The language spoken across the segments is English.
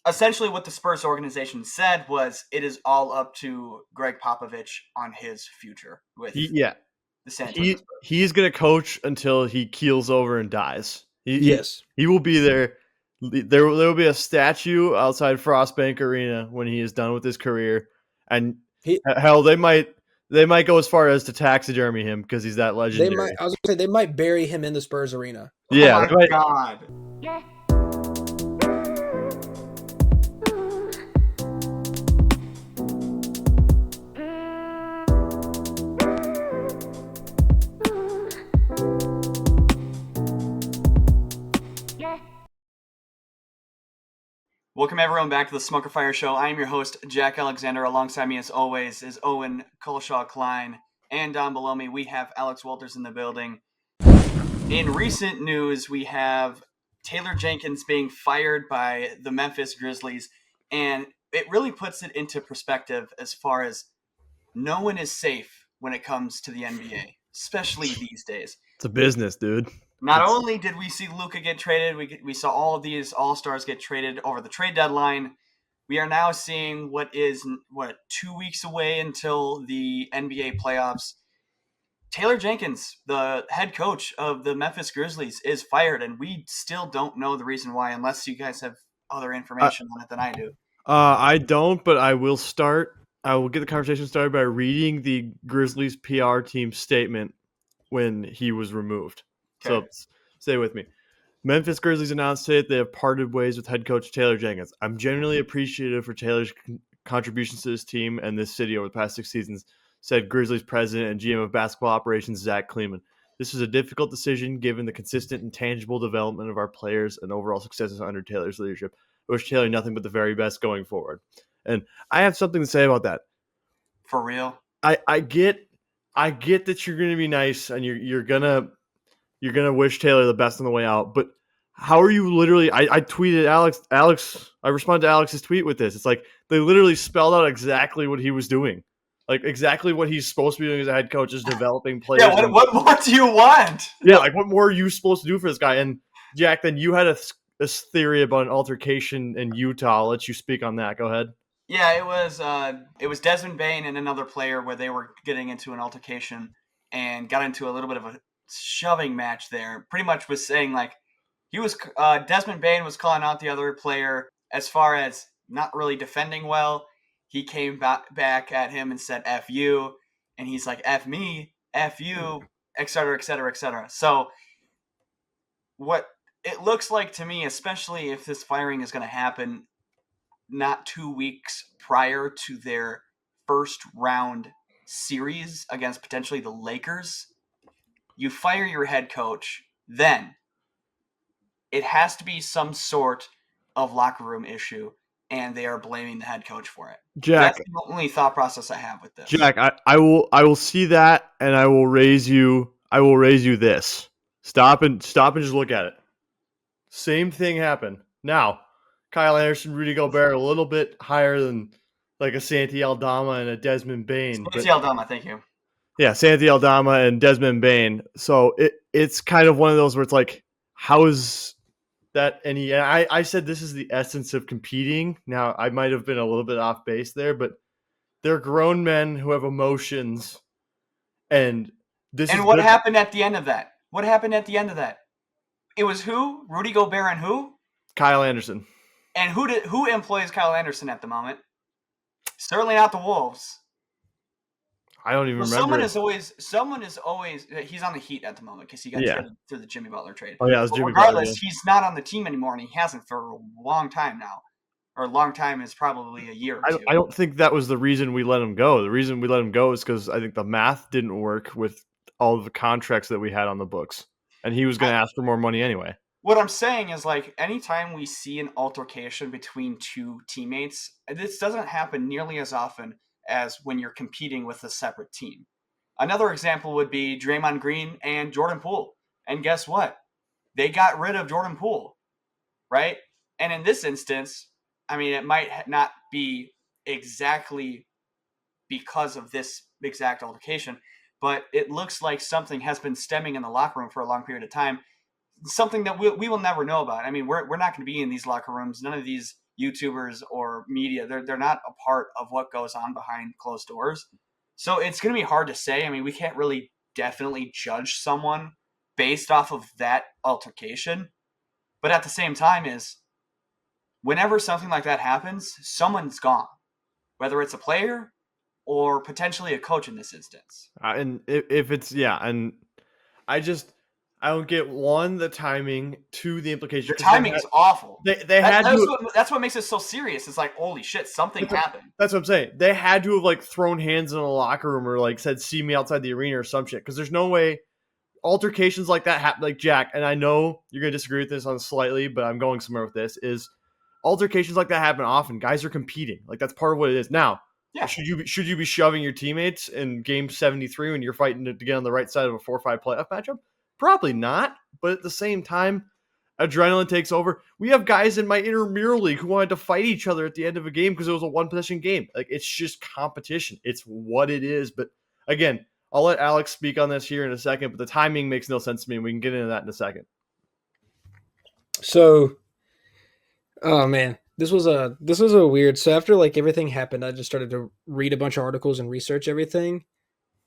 essentially what the Spurs organization said was it is all up to Greg Popovich on his future with Yeah, the San Antonio Spurs. he's gonna coach until he keels over and dies. Yes. He will be there. There will be a statue outside Frostbank Arena when he is done with his career, and He hell, they might go as far as to taxidermy him because he's that they legendary. might I was gonna say they might bury him in the Spurs arena. Yeah, oh they my might. God. Welcome everyone back to the Smoker Fire Show. I am your host, Jack Alexander. Alongside me, as always, is Owen Colshaw-Klein. And down below me, we have Alex Walters in the building. In recent news, we have Taylor Jenkins being fired by the Memphis Grizzlies. And it really puts it into perspective as far as no one is safe when it comes to the NBA, especially these days. It's a business, dude. Not only did we see Luka get traded, we saw all of these All-Stars get traded over the trade deadline. We are now seeing 2 weeks away until the NBA playoffs. Taylor Jenkins, the head coach of the Memphis Grizzlies, is fired, and we still don't know the reason why, unless you guys have other information on it than I do. I don't, but I will start. I will get the conversation started by reading the Grizzlies PR team statement when he was removed. Okay. So stay with me. Memphis Grizzlies announced today that they have parted ways with head coach Taylor Jenkins. I'm genuinely appreciative for Taylor's contributions to this team and this city over the past 6 seasons, said Grizzlies president and GM of basketball operations Zach Kleeman. This was a difficult decision given the consistent and tangible development of our players and overall successes under Taylor's leadership. I wish Taylor nothing but the very best going forward. And I have something to say about that. For real? I get that you're going to be nice and you're gonna wish Taylor the best on the way out, but how are you literally? I tweeted Alex. I responded to Alex's tweet with this. It's like they literally spelled out exactly what he was doing, like exactly what he's supposed to be doing as a head coach, is developing players. Yeah. What more do you want? Yeah, like what more are you supposed to do for this guy? And Jack, then you had a theory about an altercation in Utah. I'll let you speak on that. Go ahead. Yeah, it was Desmond Bane and another player where they were getting into an altercation and got into a little bit of a shoving match there. Pretty much was saying like Desmond Bane was calling out the other player as far as not really defending well. He came back at him and said "F you," and he's like "F me, F you," et cetera, et cetera, et cetera. So what it looks like to me, especially if this firing is going to happen not 2 weeks prior to their first round series against potentially the Lakers, you fire your head coach, then it has to be some sort of locker room issue, and they are blaming the head coach for it. Jack, that's the only thought process I have with this. Jack, I will see that, and I will raise you this. Stop and just look at it. Same thing happened. Now, Kyle Anderson, Rudy Gobert, a little bit higher than like a Santi Aldama and a Desmond Bane. Santi Aldama, thank you. Yeah, Santi Aldama and Desmond Bane. So it's kind of one of those where it's like, how is that any? I said this is the essence of competing. Now, I might have been a little bit off base there, but they're grown men who have emotions. And what happened at the end of that? What happened at the end of that? It was who? Rudy Gobert and who? Kyle Anderson. And who employs Kyle Anderson at the moment? Certainly not the Wolves. I don't even remember. Someone is always. He's on the Heat at the moment because he got traded through the Jimmy Butler trade. Oh yeah, it was Jimmy regardless, Butler. He's not on the team anymore, and he hasn't for a long time now. Or a long time is probably a year or two. I don't think that was the reason we let him go. The reason we let him go is because I think the math didn't work with all of the contracts that we had on the books, and he was going to ask for more money anyway. What I'm saying is, like, anytime we see an altercation between two teammates, this doesn't happen nearly as often as when you're competing with a separate team. Another example would be Draymond Green and Jordan Poole. And guess what? They got rid of Jordan Poole, right? And in this instance, I mean, it might not be exactly because of this exact altercation, but it looks like something has been stemming in the locker room for a long period of time. Something that we will never know about. I mean, we're not going to be in these locker rooms. None of these YouTubers or media. They're not a part of what goes on behind closed doors. So it's going to be hard to say. I mean, we can't really definitely judge someone based off of that altercation. But at the same time is whenever something like that happens, someone's gone, whether it's a player or potentially a coach in this instance. And if it's and I don't get the timing, two, the implication. The timing is awful. That's what makes it so serious. It's like, holy shit, something happened. That's what I'm saying. They had to have like thrown hands in a locker room or like said, "See me outside the arena" or some shit. Because there's no way altercations like that happen. Like Jack, and I know you're gonna disagree with this on slightly, but I'm going somewhere with this. Is altercations like that happen often? Guys are competing. Like that's part of what it is. Now, should you be shoving your teammates in game 73 when you're fighting to get on the right side of a 4-5 playoff matchup? Probably not. But at the same time, adrenaline takes over. We have guys in my intramural league who wanted to fight each other at the end of a game because it was a one-possession game. Like it's just competition. It's what it is. But again, I'll let Alex speak on this here in a second, but the timing makes no sense to me. We can get into that in a second. So, oh man, this was a weird. So after like everything happened, I just started to read a bunch of articles and research everything.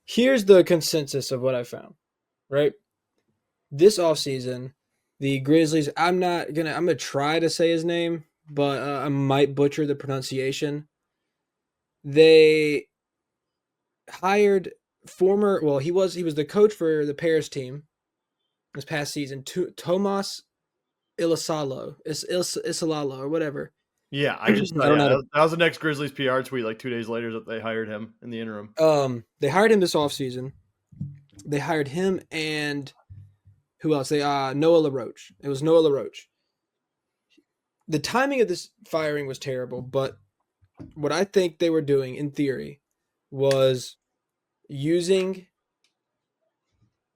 Here's the consensus of what I found. Right, this offseason, the Grizzlies. I'm gonna try to say his name, but I might butcher the pronunciation. They hired he was the coach for the Paris team this past season, Tomas Isalalo or whatever. Yeah, I don't know. That was the next Grizzlies PR tweet like 2 days later that they hired him in the interim. They hired him this offseason. They hired him and who else? Noah LaRoche. It was Noah LaRoche. The timing of this firing was terrible, but what I think they were doing in theory was using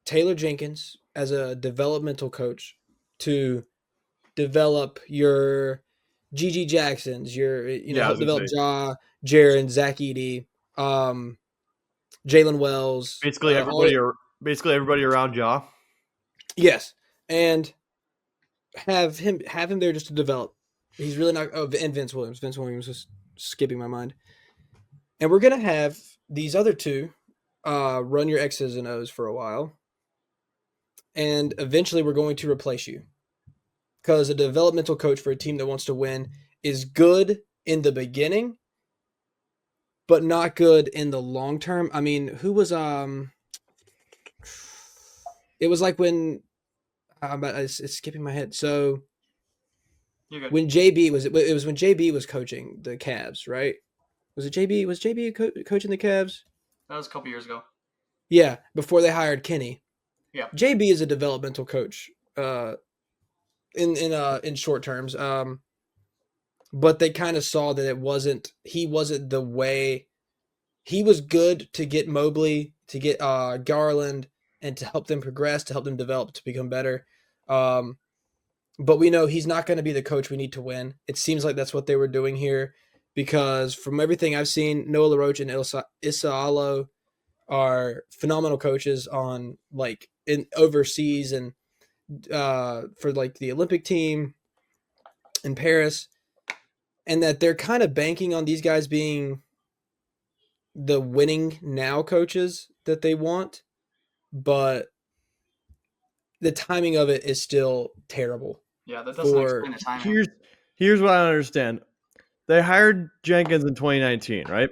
Taylor Jenkins as a developmental coach to develop your GG Jacksons, help develop Ja, Jaren, Zach Edey, Jalen Wells. Basically everybody around Ja. Yes. And have him there just to develop. He's really not and Vince Williams. Vince Williams was skipping my mind. And we're gonna have these other two run your X's and O's for a while. And eventually we're going to replace you. Because a developmental coach for a team that wants to win is good in the beginning, but not good in the long term. I mean, who was it was like when it's skipping my head. So when JB was it was when JB was coaching the Cavs, right? Was it JB? Was JB coaching the Cavs? That was a couple years ago. Yeah, before they hired Kenny. Yeah. JB is a developmental coach. In short terms, but they kind of saw that he wasn't the way. He was good to get Mobley, to get Garland, and to help them progress, to help them develop, to become better. But we know he's not going to be the coach we need to win. It seems like that's what they were doing here, because from everything I've seen, Noah LaRoche and Isalo are phenomenal coaches on in overseas and for like the Olympic team in Paris, and that they're kind of banking on these guys being the winning now coaches that they want, but the timing of it is still terrible. Yeah, that doesn't explain the timing. Here's what I understand. They hired Jenkins in 2019, right?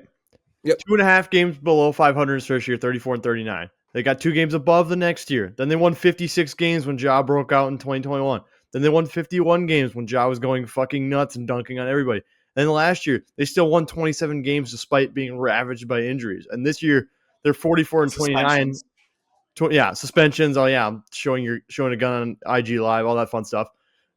Yep. 2.5 games below 500 his first year, 34 and 39. They got 2 games above the next year. Then they won 56 games when Ja broke out in 2021. Then they won 51 games when Ja was going fucking nuts and dunking on everybody. Then last year, they still won 27 games despite being ravaged by injuries. And this year, they're 44 and 29. Suspensions. Oh yeah, I'm showing a gun on IG Live, all that fun stuff.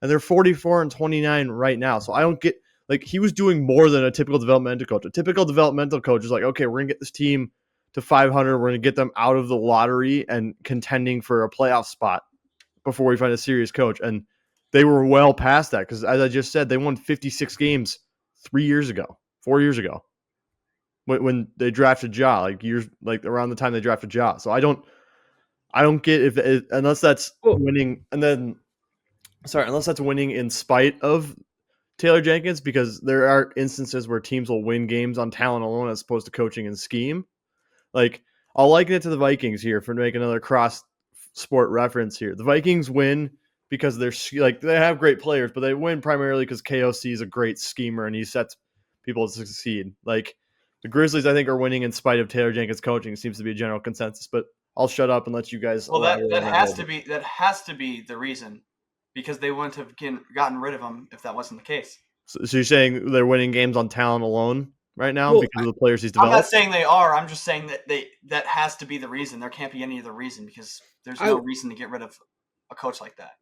And they're 44 and 29 right now. So I don't get, like, he was doing more than a typical developmental coach. A typical developmental coach is like, okay, we're gonna get this team to 500. We're going to get them out of the lottery and contending for a playoff spot before we find a serious coach. And they were well past that because, as I just said, they won 56 games 4 years ago, when they drafted Ja, around the time they drafted Ja. So I don't get unless that's winning. And then, unless that's winning in spite of Taylor Jenkins because there are instances where teams will win games on talent alone as opposed to coaching and scheme. Like, I'll liken it to the Vikings here for make another cross sport reference here. The Vikings win because they have great players, but they win primarily because KOC is a great schemer and he sets people to succeed. Like, the Grizzlies, I think, are winning in spite of Taylor Jenkins coaching. It seems to be a general consensus, but I'll shut up and let you guys elaborate on that has to be the reason, because they wouldn't have gotten rid of him if that wasn't the case. So you're saying they're winning games on talent alone right now Well, because of the players he's I'm developed? not saying they are. I'm just saying that has to be the reason. There can't be any other reason, because there's no reason to get rid of a coach like that.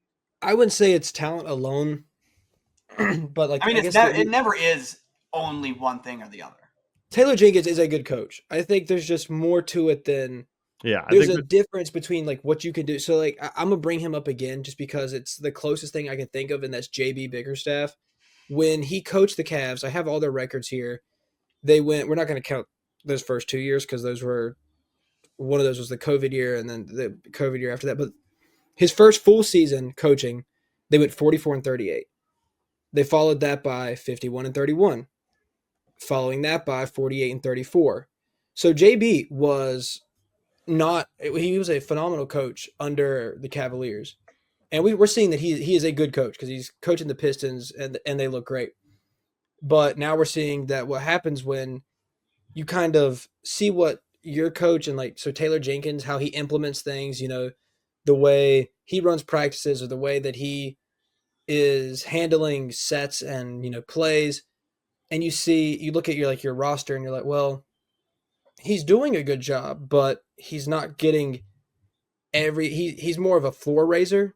I wouldn't say it's talent alone, but like I mean, it never is only one thing or the other. Taylor Jenkins is a good coach. I think there's just more to it than there's a difference between like what you can do. So like I'm gonna bring him up again just because it's the closest thing I can think of, and that's JB Bickerstaff. When he coached the Cavs, I have all their records here. They went. We're not going to count those first 2 years because one of those was the COVID year, and then the COVID year after that. But his first full season coaching, they went 44-38. They followed that by 51-31. Following that by 48-34. So JB was he was a phenomenal coach under the Cavaliers. And we're seeing that he is a good coach because he's coaching the Pistons and they look great. But now we're seeing that what happens when you kind of see what your coach and like, so Taylor Jenkins, how he implements things, the way he runs practices or the way that he is handling sets and, plays. And you look at your roster and you're like, well, he's doing a good job, but he's not getting he's more of a floor raiser.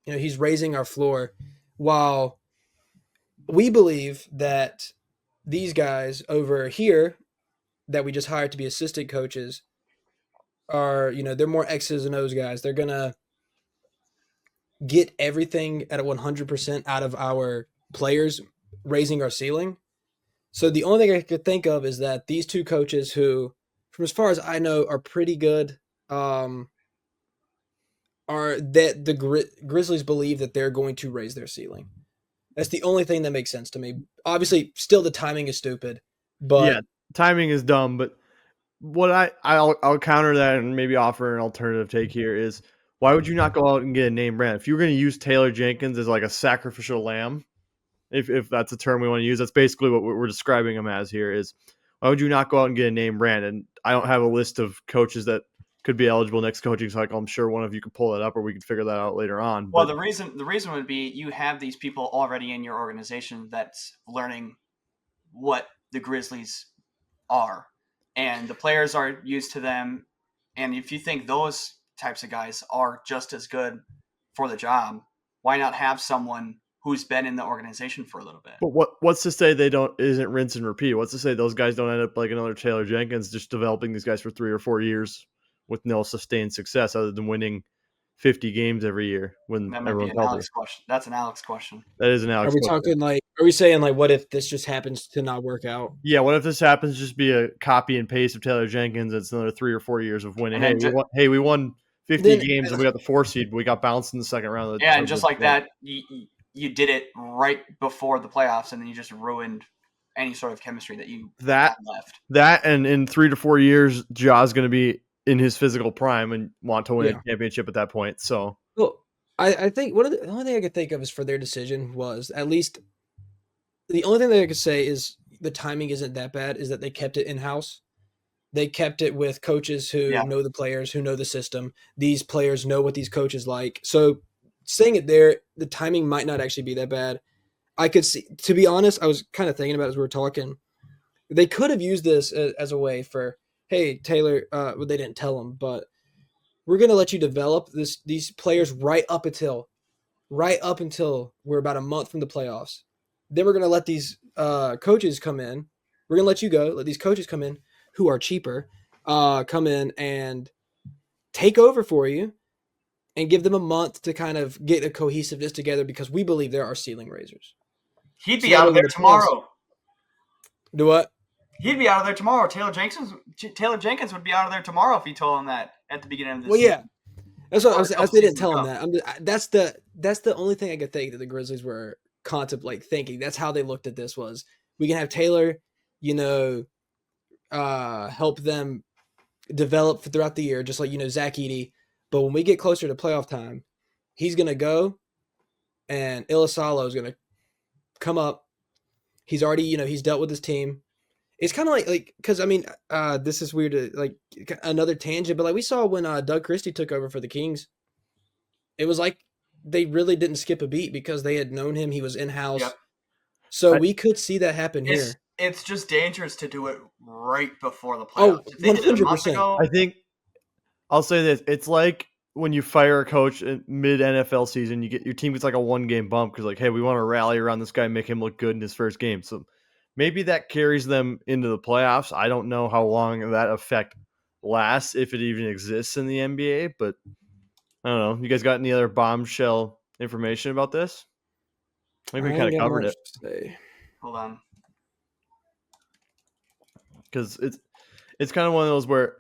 He's raising our floor while we believe that these guys over here that we just hired to be assistant coaches are, they're more X's and O's guys. They're going to get everything at 100% out of our players, raising our ceiling. So the only thing I could think of is that these two coaches who, from as far as I know, are pretty good, are that the Grizzlies believe that they're going to raise their ceiling. That's the only thing that makes sense to me. Obviously, still the timing is stupid, but yeah, timing is dumb. But what I'll counter that and maybe offer an alternative take here is, why would you not go out and get a name brand? If you were going to use Taylor Jenkins as like a sacrificial lamb, if that's a term we want to use, that's basically what we're describing him as here. Is why would you not go out and get a name brand? And I don't have a list of coaches that could be eligible next coaching cycle. I'm sure one of you could pull it up, or we could figure that out later on. Well, the reason would be you have these people already in your organization that's learning what the Grizzlies are, and the players are used to them. And if you think those types of guys are just as good for the job, why not have someone who's been in the organization for a little bit? But what's to say isn't rinse and repeat? What's to say those guys don't end up like another Taylor Jenkins, just developing these guys for 3 or 4 years with no sustained success other than winning 50 games every year when that might everyone's be an healthy? Alex question. That's an Alex question. That is an Alex question. Are we saying like, what if this just happens to not work out? Yeah, what if this happens just be a copy and paste of Taylor Jenkins? It's another 3 or 4 years of winning. We won 50 games and we got the 4 seed, but we got bounced in the second round. And just like that, you did it right before the playoffs, and then you just ruined any sort of chemistry that you had left. That, and in 3 to 4 years, Ja's going to be in his physical prime and want to win a championship at that point. So, well, I think the only thing I could think of is for their decision was, at least the only thing that I could say is the timing isn't that bad, is that they kept it in-house. They kept it with coaches who know the players, who know the system. These players know what these coaches like. So saying it there, the timing might not actually be that bad. I could see, to be honest, I was kind of thinking about it as we were talking. They could have used this as a way for, hey, Taylor, well, they didn't tell him, but we're going to let you develop these players right up until we're about a month from the playoffs. Then we're going to let these coaches come in. We're going to let you go, let these coaches come in who are cheaper, come in and take over for you and give them a month to kind of get a cohesiveness together, because we believe there are ceiling raisers. He'd be out of there tomorrow. Do what? He'd be out of there tomorrow. Taylor Jenkins would be out of there tomorrow if he told him that at the beginning of the season. Well, yeah. That's what I was. They didn't tell him that. That's the only thing I could think that the Grizzlies were thinking. That's how they looked at this was we can have Taylor, help them develop throughout the year, just like, Zach Edey. But when we get closer to playoff time, he's going to go and Ilasalo is going to come up. He's already, he's dealt with his team. It's kind of because this is weird to another tangent, but like we saw when Doug Christie took over for the Kings, it was like they really didn't skip a beat because they had known him. He was in house, Yep. so we could see that happen here. It's just dangerous to do it right before the Oh, playoffs. If they did it a month 100%. ago, I think I'll say this: it's like when you fire a coach in mid NFL season, your team gets like a 1-game bump because hey, we want to rally around this guy and make him look good in his first game. So maybe that carries them into the playoffs. I don't know how long that effect lasts, if it even exists in the NBA, but I don't know. You guys got any other bombshell information about this? I think we kind of covered it. Hold on. Because it's kind of one of those where,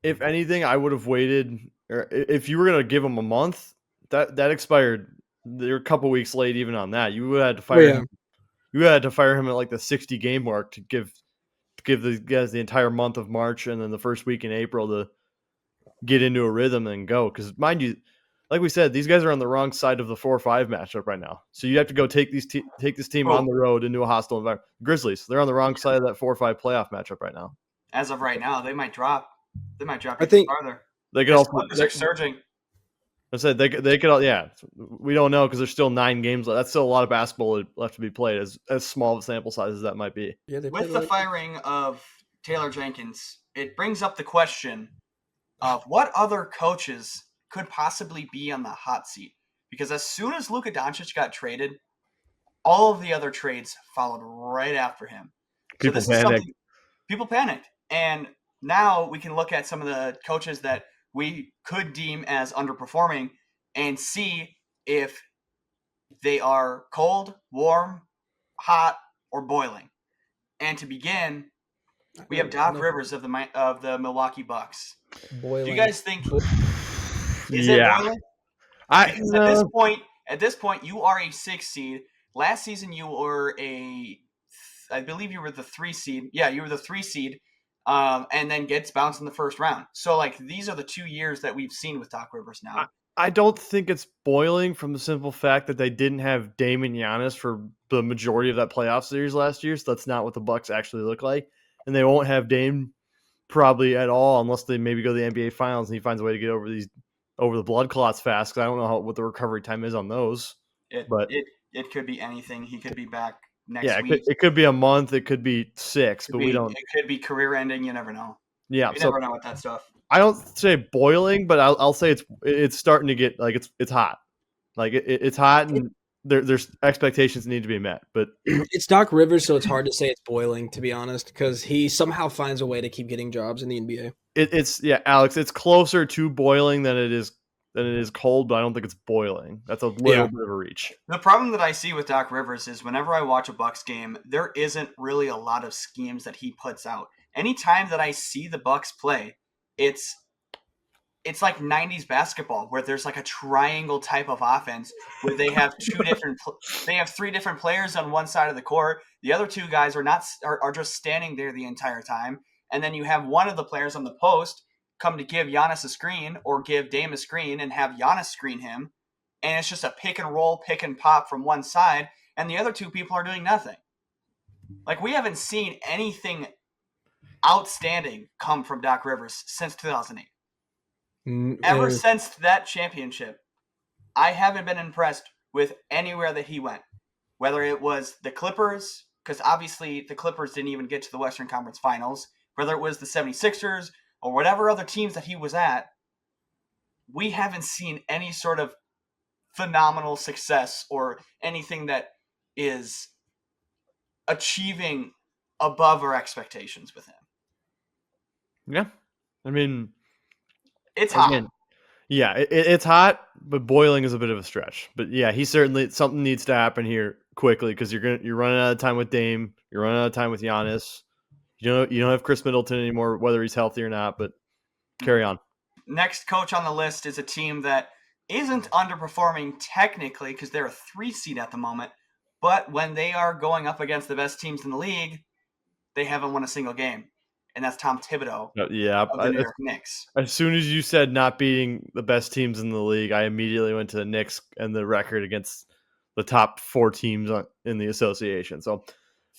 if anything, I would have waited. Or if you were going to give him a month, that expired. They're a couple weeks late even on that. You would have had to fire him. You had to fire him at like the 60-game mark to give the guys the entire month of March and then the first week in April to get into a rhythm and go. Because mind you, like we said, these guys are on the wrong side of the 4-5 matchup right now. So you have to go take this team on the road into a hostile environment. Grizzlies, they're on the wrong side of that 4-5 playoff matchup right now. As of right now, they might drop. They might drop. I think farther. They could also. They're surging. I said they could. Yeah, we don't know because there's still 9 games left. That's still a lot of basketball left to be played. As small of a sample size as that might be. Yeah, with the firing of Taylor Jenkins, it brings up the question of what other coaches could possibly be on the hot seat. Because as soon as Luka Doncic got traded, all of the other trades followed right after him. People panicked. People panicked. And now we can look at some of the coaches that we could deem as underperforming and see if they are cold, warm, hot, or boiling. And to begin, we have Doc Rivers of the Milwaukee Bucks. Boiling. Do you guys think is it boiling? Because at this point, you are a 6 seed. Last season, you were I believe you were the 3 seed. Yeah, you were the 3 seed, and then gets bounced in the first round. So, these are the 2 years that we've seen with Doc Rivers now. I don't think it's boiling from the simple fact that they didn't have Dame and Giannis for the majority of that playoff series last year. So that's not what the Bucks actually look like, and they won't have Dame probably at all unless they maybe go to the NBA Finals and he finds a way to get over the blood clots fast. Because I don't know what the recovery time is on those. It could be anything. He could be back next week. It could be a month. It could be 6, we don't. It could be career ending. You never know. Yeah, you never know with that stuff. I don't say boiling, but I'll say it's starting to get it's hot. It's hot, and there's expectations need to be met. But it's Doc Rivers, so it's hard to say it's boiling, to be honest, because he somehow finds a way to keep getting jobs in the NBA. It's Alex. It's closer to boiling than it is cold, but I don't think it's boiling. That's a little bit of a reach. The problem that I see with Doc Rivers is whenever I watch a Bucks game, there isn't really a lot of schemes that he puts out. Anytime that I see the Bucks play, it's like 90s basketball where there's a triangle type of offense where they have 3 different players on one side of the court. The other 2 guys are just standing there the entire time. And then you have one of the players on the post come to give Giannis a screen or give Dame a screen and have Giannis screen him. And it's just a pick and roll, pick and pop from one side. And the other 2 people are doing nothing. We haven't seen anything outstanding come from Doc Rivers since 2008. Ever since that championship, I haven't been impressed with anywhere that he went. Whether it was the Clippers, because obviously the Clippers didn't even get to the Western Conference Finals, whether it was the 76ers or whatever other teams that he was at, we haven't seen any sort of phenomenal success or anything that is achieving above our expectations with him. Yeah. I mean, it's hot. Yeah, it's hot, but boiling is a bit of a stretch. But yeah, something needs to happen here quickly because you're running out of time with Dame, you're running out of time with Giannis. You don't have Chris Middleton anymore, whether he's healthy or not. But carry on. Next coach on the list is a team that isn't underperforming technically because they're a 3 seed at the moment, But when they are going up against the best teams in the league, they haven't won a single game. And that's Tom Thibodeau Yeah, of the New York Knicks. as soon as you said not beating the best teams in the league, I immediately went to the Knicks and the record against the top 4 teams in the association. So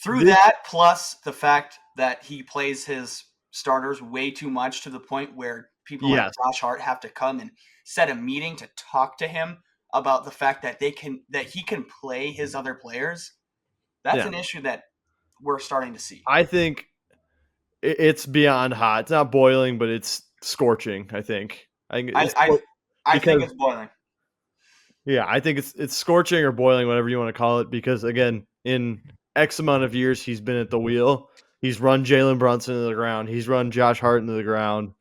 through that, plus the fact that he plays his starters way too much to the point where people like Josh Hart have to come and set a meeting to talk to him about the fact that he can play his other players. That's an issue that we're starting to see. I think it's beyond hot. It's not boiling, but it's scorching, I think. I think it's boiling. Yeah, I think it's scorching or boiling, whatever you want to call it, because, again, in X amount of years he's been at the wheel. He's run Jalen Brunson into the ground. He's run Josh Hart into the ground.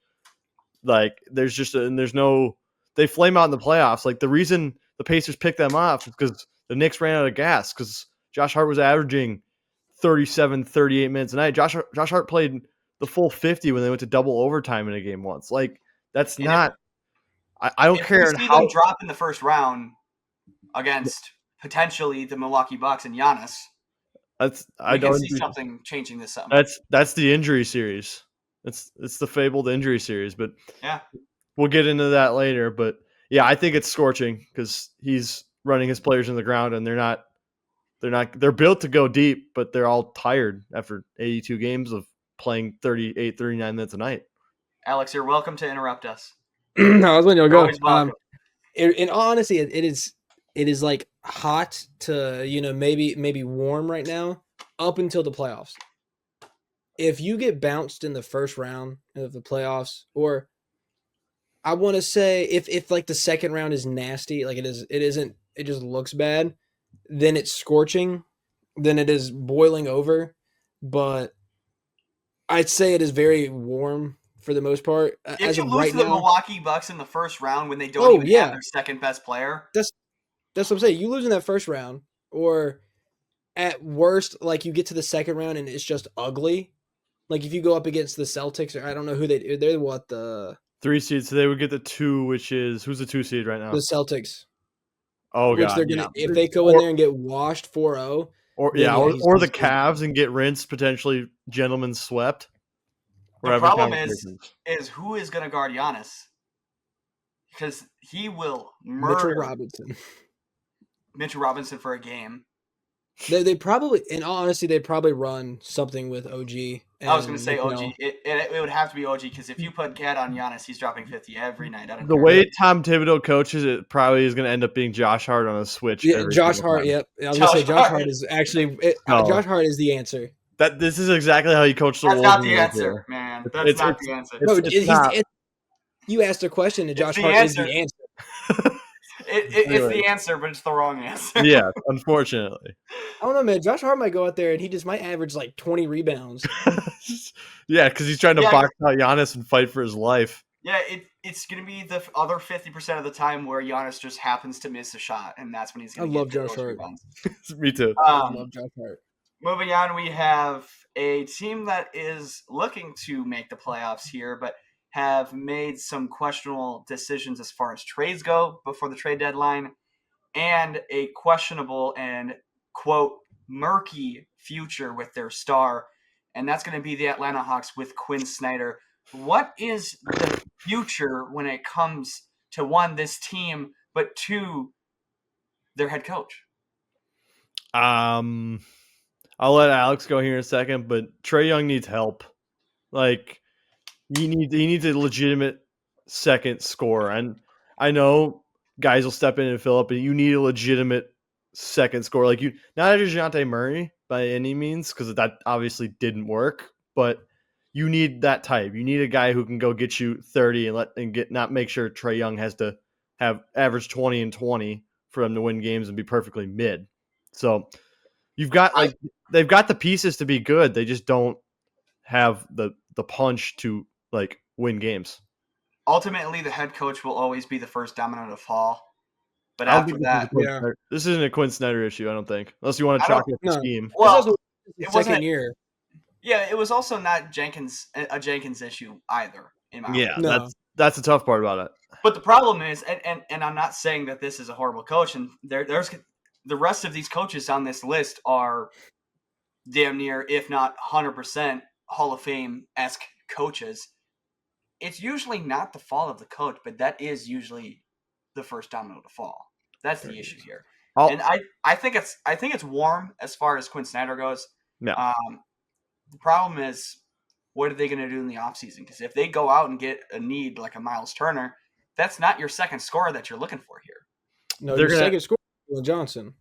Like, they flame out in the playoffs. Like, the reason the Pacers picked them off is because the Knicks ran out of gas, because Josh Hart was averaging 37, 38 minutes a night. Josh Hart played the full 50 when they went to double overtime in a game once. Like, that's not – I don't care if you see them drop in the first round against potentially the Milwaukee Bucks and Giannis, I can see something changing this summer. That's the injury series. It's the fabled injury series, but yeah, we'll get into that later. But yeah, I think it's scorching because he's running his players in the ground, and they're built to go deep, but they're all tired after 82 games of playing 38, 39 minutes a night. Alex, you're welcome to interrupt us. I was letting you go. In all honesty, it is like hot to, maybe warm right now up until the playoffs. If you get bounced in the first round of the playoffs, or I want to say if like the second round is nasty, like it just looks bad, then it's scorching, then it is boiling over. But I'd say it is very warm for the most part. If you lose to the Milwaukee Bucks in the first round when they don't even have their second best player, that's what I'm saying. You lose in that first round, or at worst, like you get to the second round and it's just ugly. Like if you go up against the Celtics, or I don't know who they're the 3 seed, so they would get the 2, which is who's the 2 seed right now? The Celtics. Oh god, if they go in there and get washed 4-0, or the Cavs and get rinsed, potentially gentlemen swept. The problem is who is going to guard Giannis? Because he will murder Mitchell Robinson for a game. They probably, in all honesty, they'd probably run something with OG. I was going to say OG. It would have to be OG because if you put Cat on Giannis, he's dropping 50 every night. The way Tom Thibodeau coaches, it probably is going to end up being Josh Hart on a switch. Yeah, Josh Hart. Yep. I was going to say Josh Hart is actually Josh Hart is the answer. This is exactly how you coach the Wolves. That's not the answer, man. That's not the answer. No, you asked a question, and Josh Hart is the answer. It's the answer, but it's the wrong answer. Yeah, unfortunately. I don't know, man. Josh Hart might go out there and he just might average like 20 rebounds. Yeah, because he's trying to box out Giannis and fight for his life. Yeah, it's going to be the other 50% of the time where Giannis just happens to miss a shot, and that's when he's going to get Josh Hart. Rebounds. Me too. I love Josh Hart. Moving on, we have a team that is looking to make the playoffs here, but have made some questionable decisions as far as trades go before the trade deadline, and a questionable and, quote, murky future with their star, and that's going to be the Atlanta Hawks with Quinn Snyder. What is the future when it comes to, one, this team, but two, their head coach? I'll let Alex go here in a second, but Trae Young needs help. Like, he needs a legitimate second scorer. And I know guys will step in and fill up, but you need a legitimate second scorer. Like, not a DeJounte Murray by any means, because that obviously didn't work, but you need that type. You need a guy who can go get you 30 not make sure Trae Young has to have average 20 and 20 for him to win games and be perfectly mid. So they've got the pieces to be good. They just don't have the punch to win games. Ultimately, the head coach will always be the first domino to fall. But after that, this isn't a Quinn Snyder issue, I don't think, unless you want to chalk it the scheme. Well, it wasn't year. Yeah, it was also not a Jenkins issue either. That's the tough part about it. But the problem is, and I'm not saying that this is a horrible coach, and there's the rest of these coaches on this list are damn near, if not 100%, Hall of Fame-esque coaches. It's usually not the fault of the coach, but that is usually the first domino to fall. That's the issue here. And I think it's warm as far as Quinn Snyder goes. Yeah. The problem is, what are they going to do in the offseason? Because if they go out and get a need like a Miles Turner, that's not your second scorer that you're looking for here. No, your second scorer is Jalen Johnson.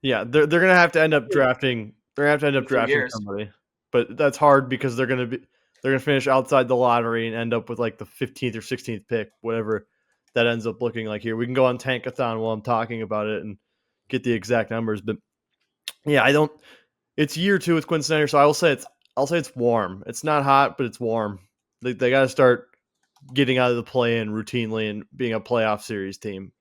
Yeah, they're going to have to end up drafting. They're going to have to end up drafting somebody, but that's hard because they're going to finish outside the lottery and end up with like the 15th or 16th pick, whatever that ends up looking like here. We can go on Tankathon while I'm talking about it and get the exact numbers, but yeah, it's year 2 with Quinn Snyder, so I'll say it's warm. It's not hot, but it's warm. They got to start getting out of the play-in routinely and being a playoff series team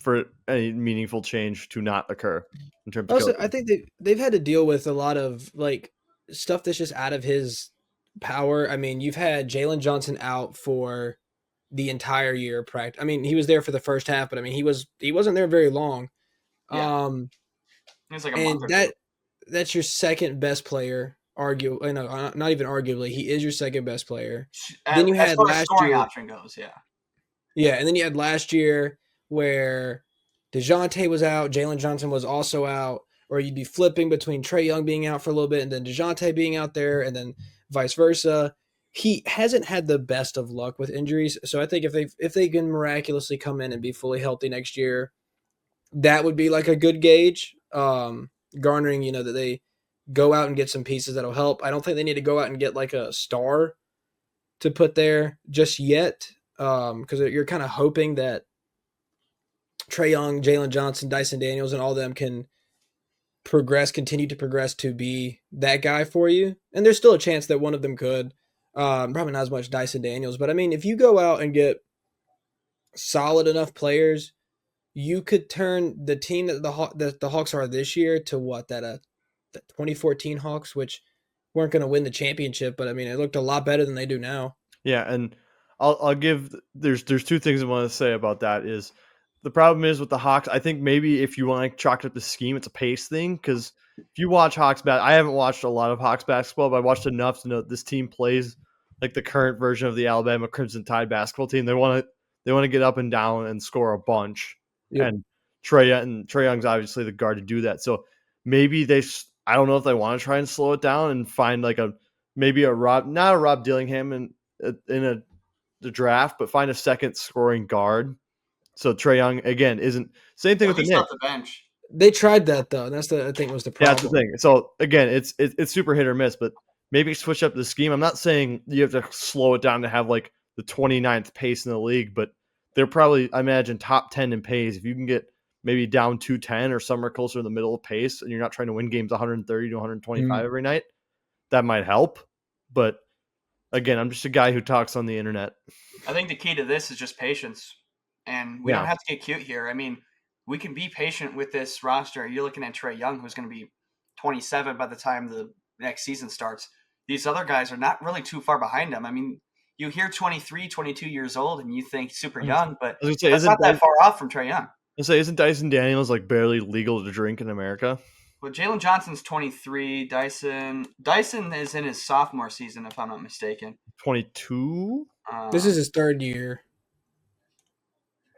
for any meaningful change to not occur in terms of coaching. I think they've had to deal with a lot of like stuff that's just out of his power. I mean, you've had Jalen Johnson out for the entire year practice. I mean, he was there for the first half, but I mean, he wasn't there very long. Yeah. It was like a month or two. That's your second best player. Not even arguably, he is your second best player. Then you had last year. Option goes, yeah. Yeah, and then you had last year where DeJounte was out, Jalen Johnson was also out, or you'd be flipping between Trae Young being out for a little bit and then DeJounte being out there, and then vice versa. He hasn't had the best of luck with injuries, so I think if they can miraculously come in and be fully healthy next year, that would be like a good gauge. Garnering, that they go out and get some pieces that'll help. I don't think they need to go out and get like a star to put there just yet, because you're kind of hoping that Trae Young, Jalen Johnson, Dyson Daniels, and all of them can continue to progress to be that guy for you. And there's still a chance that one of them could. Probably not as much Dyson Daniels, but I mean, if you go out and get solid enough players, you could turn the team that the Hawks are this year to what that 2014 Hawks, which weren't going to win the championship, but I mean, it looked a lot better than they do now. Yeah, and I'll give there's 2 things I want to say about that. Is the problem is with the Hawks, I think maybe if you want to chalk up the scheme, it's a pace thing, because if you watch Hawks I haven't watched a lot of Hawks basketball, but I watched enough to know this team plays like the current version of the Alabama Crimson Tide basketball team. They want to get up and down and score a bunch. Yep. And Trae Young's obviously the guard to do that. So maybe I don't know if they want to try and slow it down and find like not a Rob Dillingham in the draft, but find a second scoring guard. So Trae Young again isn't same thing with the Knicks. Off the bench. They tried that though. And I think was the problem. Yeah, that's the thing. So again, it's super hit or miss, but maybe switch up the scheme. I'm not saying you have to slow it down to have like the 29th pace in the league, but they're probably, I imagine, top 10 in pace. If you can get maybe down 210 or somewhere closer in the middle of pace, and you're not trying to win games 130 to 125 every night, that might help. But again, I'm just a guy who talks on the internet. I think the key to this is just patience. And we don't have to get cute here. I mean, we can be patient with this roster. You're looking at Trae Young, who's going to be 27 by the time the next season starts. These other guys are not really too far behind him. I mean, you hear 23, 22 years old, and you think super young, but that's not that far off from Trae Young. Isn't Dyson Daniels like barely legal to drink in America? Well, Jalen Johnson's 23. Dyson is in his sophomore season, if I'm not mistaken. 22? This is his third year.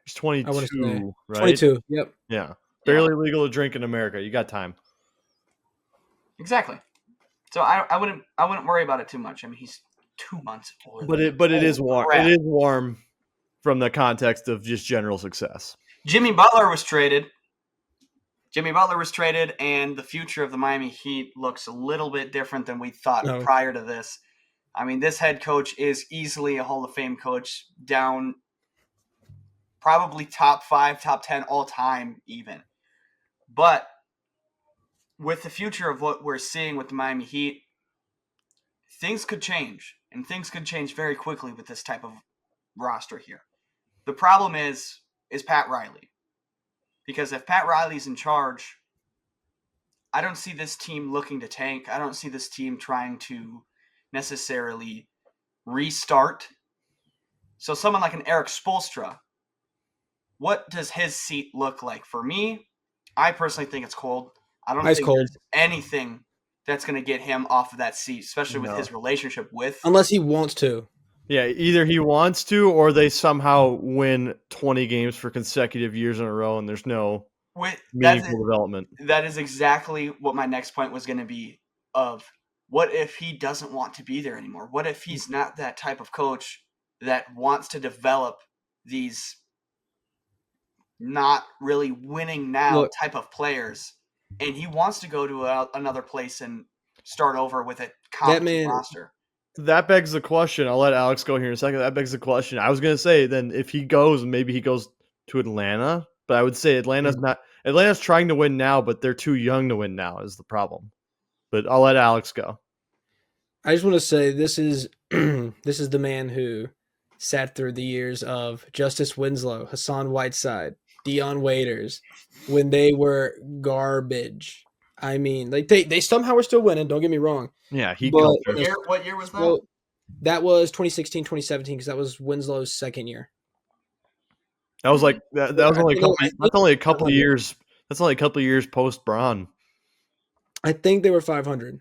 He's 22, right? 22, yep. Yeah. Barely legal to drink in America. You got time. Exactly. So I wouldn't worry about it too much. I mean, he's 2 months older. But it is warm. It is warm from the context of just general success. Jimmy Butler was traded, and the future of the Miami Heat looks a little bit different than we thought prior to this. I mean, this head coach is easily a Hall of Fame coach, down probably top 5, top 10 all time even. But with the future of what we're seeing with the Miami Heat, things could change, and things could change very quickly with this type of roster here. The problem is Pat Riley. Because if Pat Riley's in charge, I don't see this team looking to tank. I don't see this team trying to necessarily restart. So someone like an Eric Spoelstra, what does his seat look like? For me, I personally think it's cold. I don't Ice think cold. there's anything that's going to get him off of that seat, especially with No. his relationship with. Unless he wants to. Yeah, either he wants to or they somehow win 20 games for consecutive years in a row and there's no meaningful development. That is exactly what my next point was going to be of what if he doesn't want to be there anymore? What if he's not that type of coach that wants to develop these not really winning now type of players, and he wants to go to another place and start over with a competent roster? That begs the question. I'll let Alex go here in a second. That begs the question. I was going to say then if he goes, maybe he goes to Atlanta, but I would say Atlanta's trying to win now, but they're too young to win now is the problem. But I'll let Alex go. I just want to say this is this is the man who sat through the years of Justice Winslow, Hassan Whiteside, Dion Waiters, when they were garbage. I mean, like they somehow were still winning, don't get me wrong. Yeah, What year was that? Well, that was 2016, 2017, because that was Winslow's second year. That was like that was only a couple. That's only a couple of years. That's only a couple of years post Braun. I think they were 500.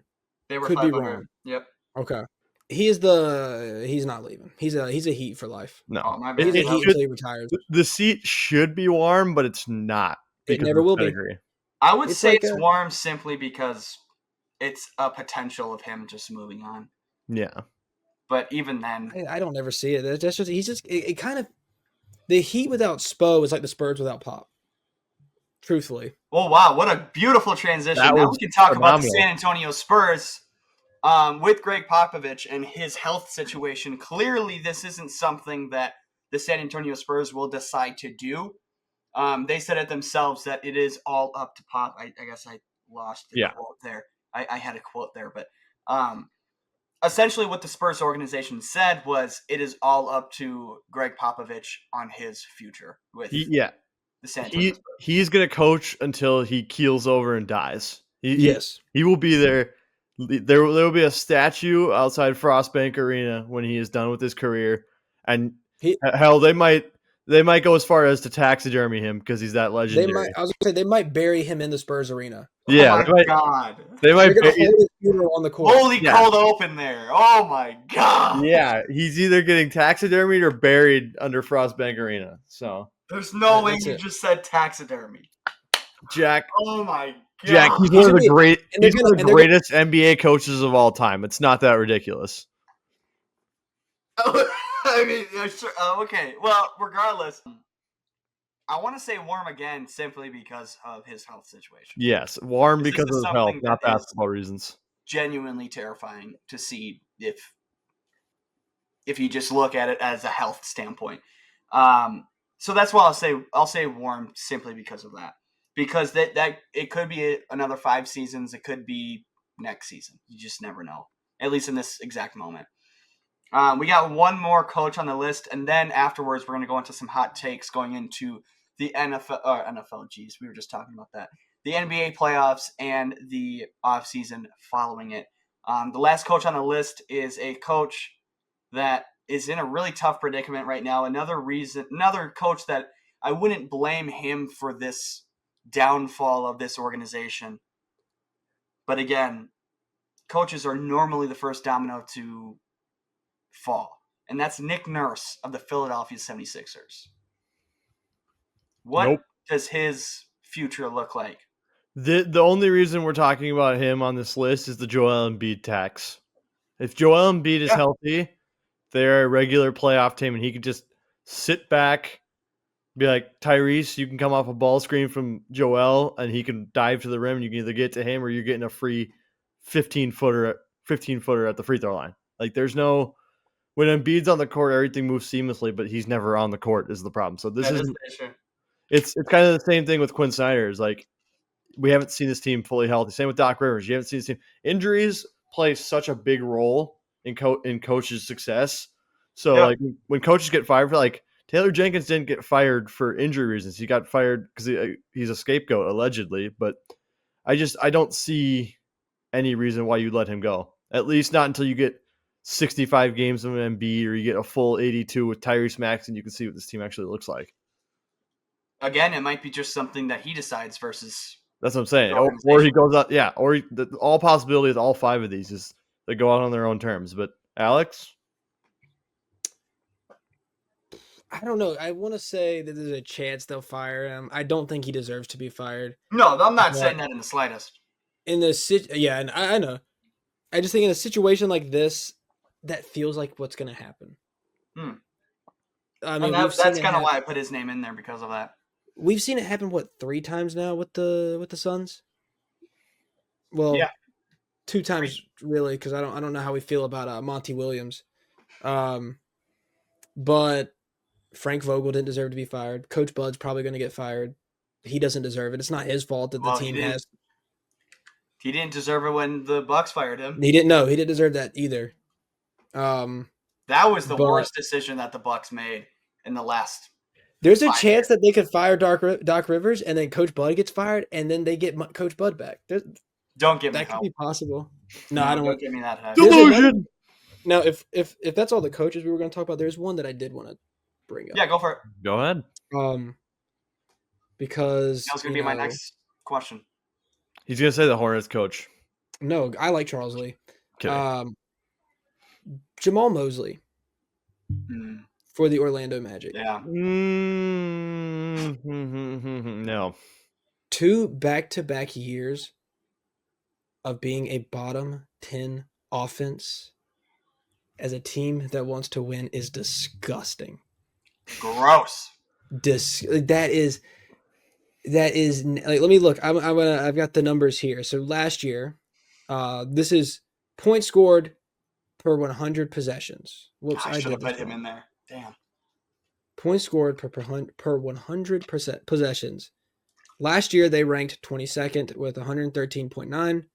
They were Could 500. be wrong. Yep. Okay. He's not leaving. He's a Heat for life. No, he's a Heat until he retires. The seat should be warm, but it's not. It never will be. I would say it's warm simply because it's a potential of him just moving on. Yeah. But even then, I don't ever see it. That's just it kind of the Heat without Spo is like the Spurs without Pop. Truthfully. Oh wow, what a beautiful transition! Now we can talk about the San Antonio Spurs with Greg Popovich and his health situation. Clearly, this isn't something that the San Antonio Spurs will decide to do. They said it themselves that it is all up to Pop. I guess I lost the quote there. I had a quote there, but essentially what the Spurs organization said was it is all up to Greg Popovich on his future with the San Antonio Spurs. He's going to coach until he keels over and dies. He will be there. There will be a statue outside Frostbank Arena when he is done with his career. And hell, they might go as far as to taxidermy him because he's that legendary. I was going to say they might bury him in the Spurs arena. Yeah, oh my God! They might hold his funeral on the court. Holy cold open there! Oh my God! Yeah, he's either getting taxidermied or buried under Frostbank Arena. So there's no way you just said taxidermy, Jack. Oh my God! Jack, he's one of the greatest NBA coaches of all time. It's not that ridiculous. I mean, sure. Okay. Well, regardless, I want to say warm again simply because of his health situation. Yes, warm because of his health, not basketball reasons. Genuinely terrifying to see if you just look at it as a health standpoint. So that's why I'll say warm simply because of that. Because that it could be another 5 seasons. It could be next season. You just never know. At least in this exact moment. We got one more coach on the list, and then afterwards we're going to go into some hot takes going into the NFL. Geez, we were just talking about that. The NBA playoffs and the offseason following it. The last coach on the list is a coach that is in a really tough predicament right now. Another coach that I wouldn't blame him for this downfall of this organization. But again, coaches are normally the first domino to fall. And that's Nick Nurse of the Philadelphia 76ers. What does his future look like? The only reason we're talking about him on this list is the Joel Embiid tax. If Joel Embiid is healthy, they're a regular playoff team, and he could just sit back, be like, Tyrese, you can come off a ball screen from Joel, and he can dive to the rim, and you can either get to him or you're getting a free 15-footer at the free throw line. Like, there's no... When Embiid's on the court, everything moves seamlessly, but he's never on the court is the problem. So this isn't... It's kind of the same thing with Quinn Snyder. It's like, we haven't seen this team fully healthy. Same with Doc Rivers. You haven't seen this team. Injuries play such a big role in coaches' success. So like when coaches get fired for Taylor Jenkins didn't get fired for injury reasons. He got fired because he's a scapegoat allegedly. But I don't see any reason why you'd let him go. At least not until you get 65 games of an Embiid or you get a full 82 with Tyrese Maxey and you can see what this team actually looks like. again, it might be just something that he decides versus That's what I'm saying. the Or he organization. goes out, yeah. Or all possibilities, all 5 of these is they go out on their own terms. But Alex, I don't know. I want to say that there's a chance they'll fire him. I don't think he deserves to be fired. No, I'm not But saying that in the slightest. in the yeah, and I know. I just think in a situation like this, that feels like what's going to happen. Hmm. I And mean, we've seen that's it kind of happen. why I put his name in there because of that. We've seen it happen 3 times now with the Suns. Well, Yeah. 2 times really, because I don't know how we feel about Monty Williams, but Frank Vogel didn't deserve to be fired. Coach Bud's probably going to get fired. He doesn't deserve it. It's not his fault that the Well, team has. He didn't deserve it when the Bucks fired him. He didn't know. He didn't deserve that either. That was the but- worst decision that the Bucks made in the last. There's a 5 chance years. that they could fire Doc Rivers, and then Coach Bud gets fired, and then they get Coach Bud back. Don't give me That could hope. be possible. No, I don't. Don't give me that hope. There's another- delusion. Now, if that's all the coaches we were going to talk about, there's one that I did want to bring up. Yeah, go for it. Go ahead. Because That was going to be my next question. He's gonna say the Hornets coach. No, I like Charles Lee. Kidding. Jamal Mosley Hmm. for the Orlando Magic. Yeah. No. 2 back-to-back years of being a bottom 10 offense as a team that wants to win is disgusting. Gross. That is like, let me look. I've got the numbers here. So last year, this is points scored per 100 possessions. Whoops, I should have did this put him wrong. in there. Damn. Points scored per 100 possessions. Last year they ranked 22nd with 113.9.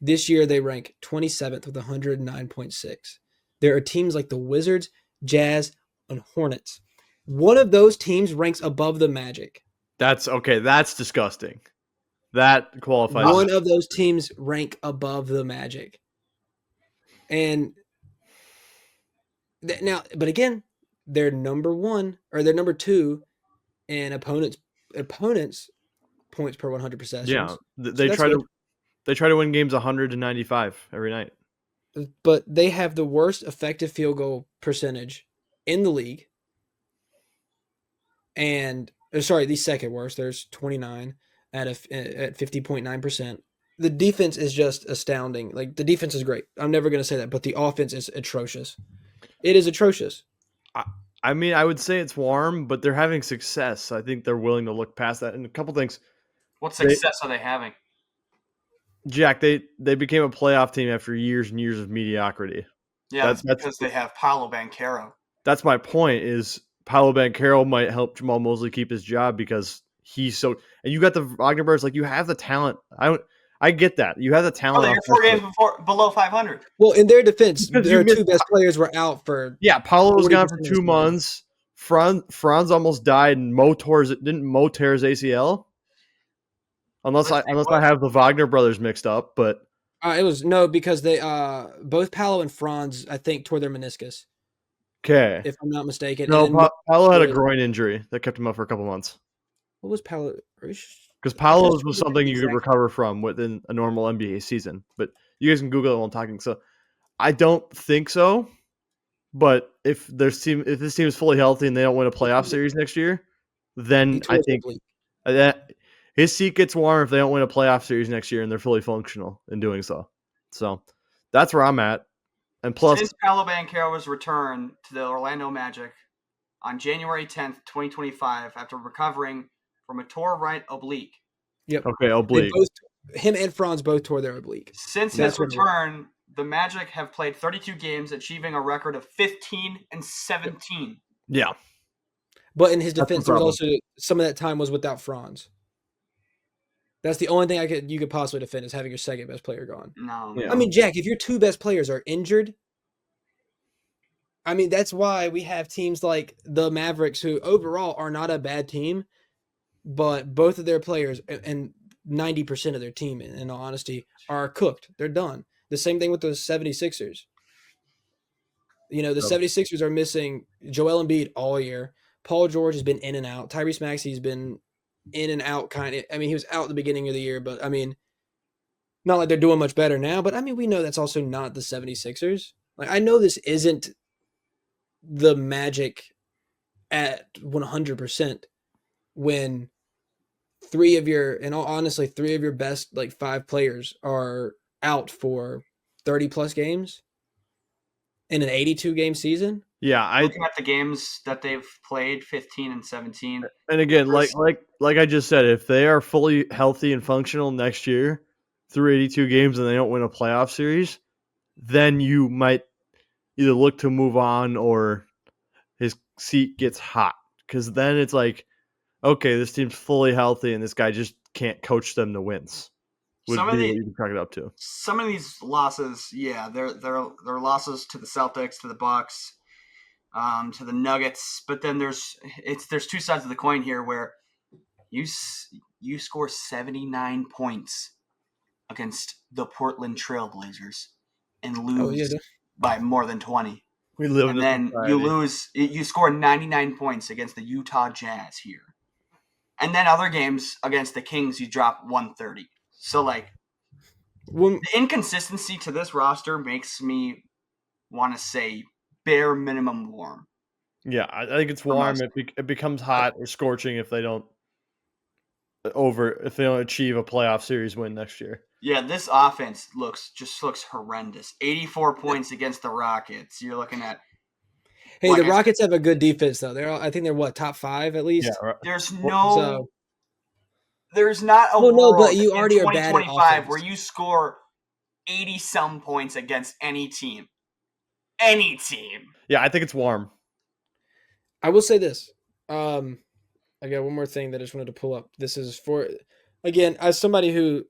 This year they rank 27th with 109.6. There are teams like the Wizards, Jazz, and Hornets. One of those teams ranks above the Magic. That's okay. That's disgusting. That qualifies. One of those teams rank above the Magic. And now, but again, they're number 1 or they're number 2 in opponents points per 100 possessions. Yeah, So they that's try good. to win games 195 every night. But they have the worst effective field goal percentage in the league. And the second worst. There's 29 at 50.9%. The defense is just astounding. Like, the defense is great. I'm never going to say that, but the offense is atrocious. It is atrocious. I mean, I would say it's warm, but they're having success. I think they're willing to look past that. And a couple things. What success are they having? Jack, they became a playoff team after years and years of mediocrity. Yeah, That's because they have Paolo Banchero. That's my point. Is Paolo Banchero might help Jamal Mosley keep his job because he's so. And you got the Wagner brothers. Like, you have the talent. I get that. You have the Oh, talent. they're 4 games below 500. Well, in their defense, Because their you missed- 2 best players were out for. Yeah, Paolo was gone for 40% of 2 the months. Franz almost died, and didn't Mo tear his ACL? Unless I have the Wagner brothers mixed up, but It was because they both Paolo and Franz, I think, tore their meniscus, okay. if I'm not mistaken. No, And then Paolo had a was- groin injury that kept him up for a couple months. what was Paolo? Because Paolo's was That's something you could exactly. recover from within a normal NBA season. But you guys can Google it while I'm talking. So I don't think so. But if this team is fully healthy and they don't win a playoff series next year, then He tore I his think oblique. that his seat gets warm if they don't win a playoff series next year and they're fully functional in doing so. So that's where I'm at. And plus, Since Paolo Banchero's return to the Orlando Magic on January 10th, 2025, after recovering from a torn right oblique. Yep. okay, They oblique. him and Franz both tore their oblique. Since That's his what it was. return, the Magic have played 32 games, achieving a record of 15-17. Yeah. But in his That's the defense, there was problem. also some of that time was without Franz. That's the only thing you could possibly defend is having your second best player gone. No. Yeah. I mean, Jack, if your 2 best players are injured, I mean, that's why we have teams like the Mavericks, who overall are not a bad team, but both of their players and 90% of their team, in all honesty, are cooked. They're done. The same thing with the 76ers. The Yep. 76ers are missing Joel Embiid all year, Paul George has been in and out. Tyrese Maxey's been in and out kind of. I mean, he was out at the beginning of the year, but I mean, not like they're doing much better now. But I mean, we know that's also not the 76ers. Like, I know this isn't the Magic at 100% when honestly, three of your best like 5 players are out for 30 plus games in an 82 game season. Yeah, Looking at the games that they've played, 15 and 17. and again, like I just said, if they are fully healthy and functional next year through 82 games and they don't win a playoff series, then you might either look to move on or his seat gets hot, because then it's like, okay, this team's fully healthy and this guy just can't coach them to wins. Would Some be of what the you can chalk it up to. some of these losses, yeah, they're losses to the Celtics, to the Bucks, to the Nuggets. But then there's two sides of the coin here where you score 79 points against the Portland Trailblazers and lose by more than 20. We live And in a then society. you score 99 points against the Utah Jazz here. And then other games against the Kings, you drop 130. So, like, the inconsistency to this roster makes me want to say bare minimum warm. Yeah, I think it's warm. It becomes hot or scorching if they don't achieve a playoff series win next year. Yeah, this offense looks horrendous. 84 points against the Rockets. You're looking at. Hey, the Rockets have a good defense though. I think they're what, top 5 at least. Yeah, right. There's not a world but you already in are bad at 2025 offense. where you score 80-some points against any team. Any team. Yeah, I think it's warm. I will say this. I got one more thing that I just wanted to pull up. This is for, again, as somebody who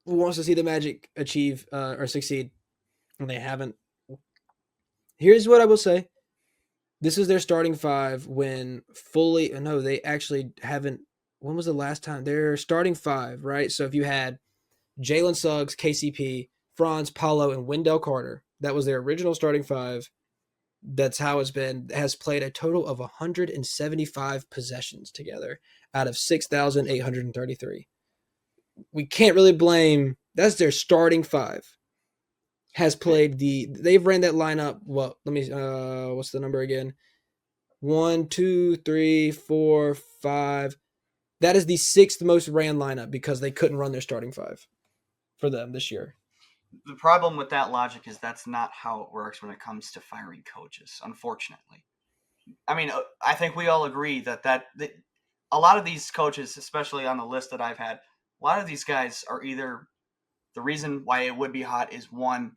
wants to see the Magic achieve or succeed, and they haven't. Here's what I will say. This is their starting 5 when fully. No, they actually haven't. When was the last time? Their starting 5, right? So if you had Jalen Suggs, KCP, Franz, Paolo, and Wendell Carter, that was their original starting 5. That's how it's been. Has played a total of 175 possessions together out of 6,833. We can't really blame. That's their starting 5. Has played they've ran that lineup. Well, let me. What's the number again? 1, 2, 3, 4, 5. That is the 6th most ran lineup because they couldn't run their starting 5 for them this year. The problem with that logic is that's not how it works when it comes to firing coaches, unfortunately. I mean, I think we all agree that a lot of these coaches, especially on the list that I've had, a lot of these guys are either the reason why it would be hot is 1,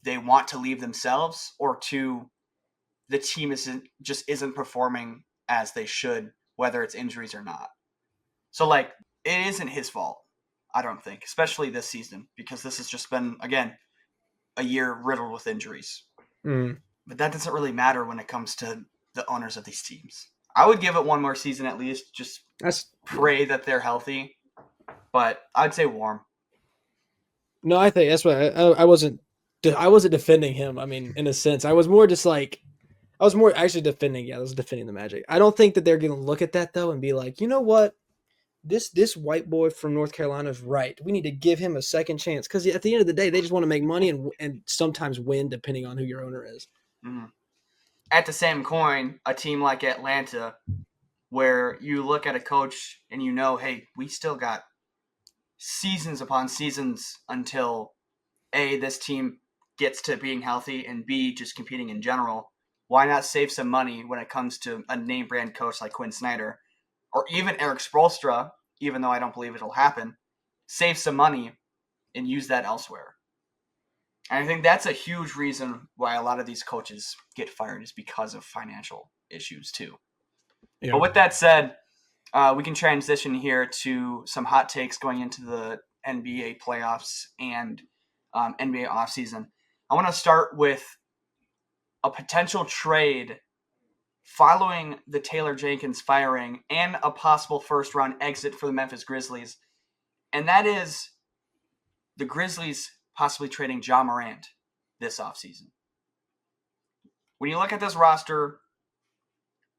they want to leave themselves, or 2, the team isn't performing as they should, whether it's injuries or not. So, like, it isn't his fault, I don't think, especially this season, because this has just been, again, a year riddled with injuries. Mm. But that doesn't really matter when it comes to the owners of these teams. I would give it one more season at least, just pray that they're healthy. But I'd say warm. No, I think that's why I wasn't defending him. I mean, in a sense, I was more just like, I was more actually defending. Yeah, I was defending the Magic. I don't think that they're going to look at that though and be like, you know what, this white boy from North Carolina is right. We need to give him a second chance, because at the end of the day, they just want to make money and sometimes win, depending on who your owner is. Mm-hmm. At the same coin, a team like Atlanta, where you look at a coach and you know, hey, we still got seasons upon seasons until A, this team gets to being healthy, and B, just competing in general. Why not save some money when it comes to a name brand coach like Quinn Snyder, or even Eric Spoelstra, even though I don't believe it'll happen? Save some money and use that elsewhere. And I think that's a huge reason why a lot of these coaches get fired, is because of financial issues too. Yeah. But with that said, we can transition here to some hot takes going into the NBA playoffs and NBA offseason. I want to start with a potential trade following the Taylor Jenkins firing and a possible first-round exit for the Memphis Grizzlies. And that is the Grizzlies possibly trading Ja Morant this offseason. When you look at this roster,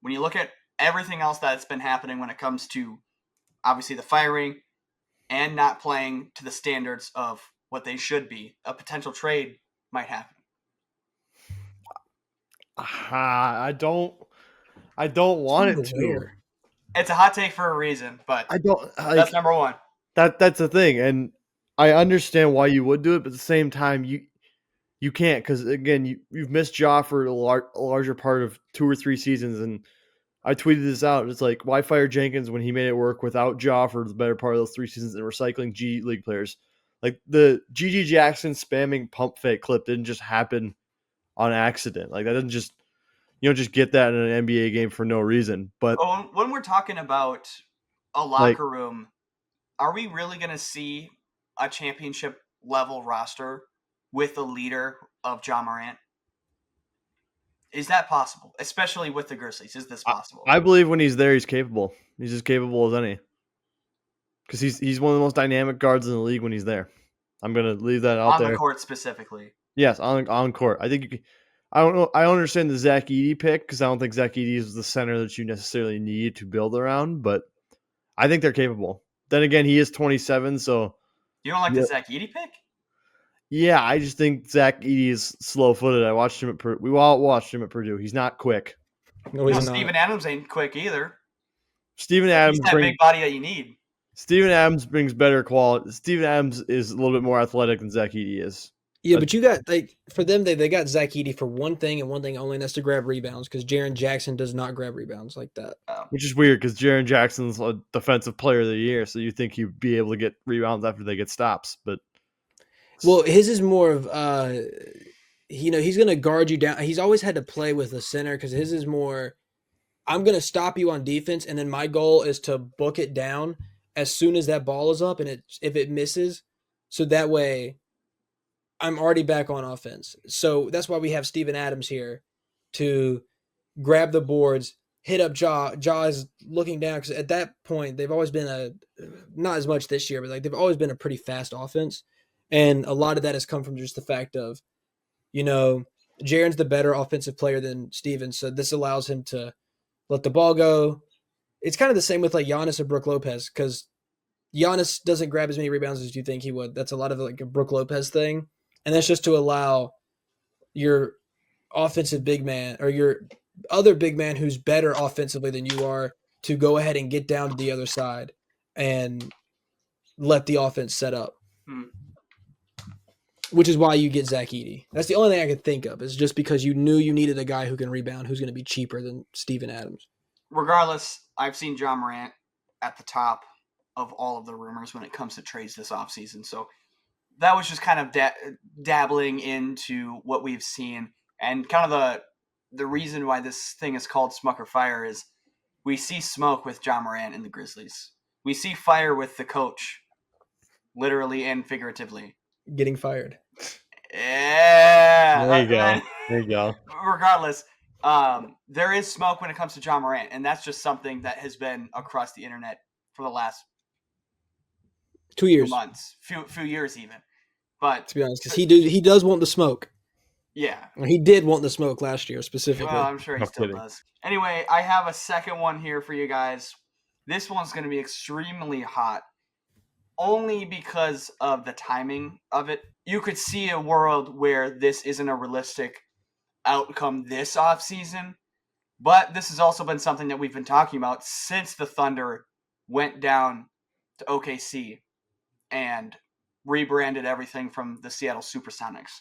when you look at everything else that's been happening when it comes to obviously the firing and not playing to the standards of what they should be, a potential trade might happen. I don't want it to. Where? It's a hot take for a reason, but I don't that's number one. That's the thing, and I understand why you would do it, but at the same time, you can't because again, you've missed Ja for a larger part of 2 or 3 seasons, and I tweeted this out. It's like, why fire Jenkins when he made it work without Ja for the better part of those 3 seasons and recycling G League players? Like the GG Jackson spamming pump fake clip didn't just happen on accident. Like that doesn't just you don't just get that in an NBA game for no reason. But When we're talking about a locker room, are we really going to see a championship level roster with the leader of Ja Morant? Is that possible? Especially with the Grizzlies, is this possible? I believe when he's there, he's capable. He's as capable as any. Because he's one of the most dynamic guards in the league when he's there. I'm gonna leave that out there. On the court specifically. Yes, on court. I think you can. I don't know. I don't understand the Zach Edey pick because I don't think Zach Edey is the center that you necessarily need to build around. But I think they're capable. Then again, he is 27, so You don't like the Zach Edey pick? yeah, I just think Zach Edey is slow-footed. I watched him at we all watched him at Purdue. He's not quick. No, he's not. Steven Adams ain't quick either. Steven Adams He's that big body that you need. Steven Adams brings better quality. Steven Adams is a little bit more athletic than Zach Edey is. Yeah, but you got for them they got Zach Edey for one thing and one thing only, and that's to grab rebounds because Jaren Jackson does not grab rebounds like that. Which is weird because Jaren Jackson's a defensive player of the year, so you think he'd be able to get rebounds after they get stops, but well, his is more of he's going to guard you down. He's always had to play with a center because his is more I'm going to stop you on defense, and then my goal is to book it down as soon as that ball is up, and if it misses, so that way I'm already back on offense. So that's why we have Steven Adams here to grab the boards, hit up Ja. Ja is looking down because at that point they've always been not as much this year, but like they've always been a pretty fast offense. And a lot of that has come from just the fact of, Jaren's the better offensive player than Steven. So this allows him to let the ball go. It's kind of the same with like Giannis or Brook Lopez because Giannis doesn't grab as many rebounds as you think he would. That's a lot of like a Brook Lopez thing. And that's just to allow your offensive big man or your other big man who's better offensively than you are to go ahead and get down to the other side and let the offense set up. Which is why you get Zach Edey. That's the only thing I could think of is just because you knew you needed a guy who can rebound who's going to be cheaper than Steven Adams. Regardless, I've seen Ja Morant at the top of all of the rumors when it comes to trades this offseason. So that was just kind of dabbling into what we've seen. And kind of the reason why this thing is called Smoke or Fire is we see smoke with Ja Morant in the Grizzlies. We see fire with the coach, literally and figuratively. Getting fired. Yeah. There you go. There you go. Regardless, there is smoke when it comes to Ja Morant, and that's just something that has been across the internet for the last 2 years, few months, few years even. But to be honest, because he does want the smoke. Yeah, he did want the smoke last year specifically. Well, I'm sure he still does. Anyway, I have a second one here for you guys. This one's going to be extremely hot, only because of the timing of it. You could see a world where this isn't a realistic outcome this offseason, but this has also been something that we've been talking about since the Thunder went down to OKC and rebranded everything from the Seattle Supersonics.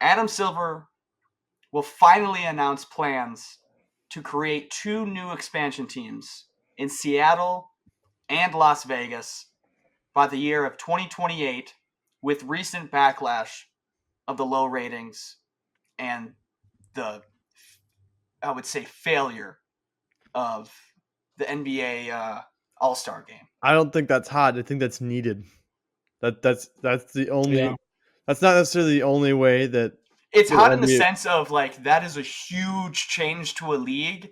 Adam Silver will finally announce plans to create 2 new expansion teams in Seattle and Las Vegas by the year of 2028, with recent backlash of the low ratings and the, I would say, failure of the NBA All-Star game. I don't think that's hot. I think that's needed. That's the only. Yeah. That's not necessarily the only way that it's hot in the sense of like that is a huge change to a league,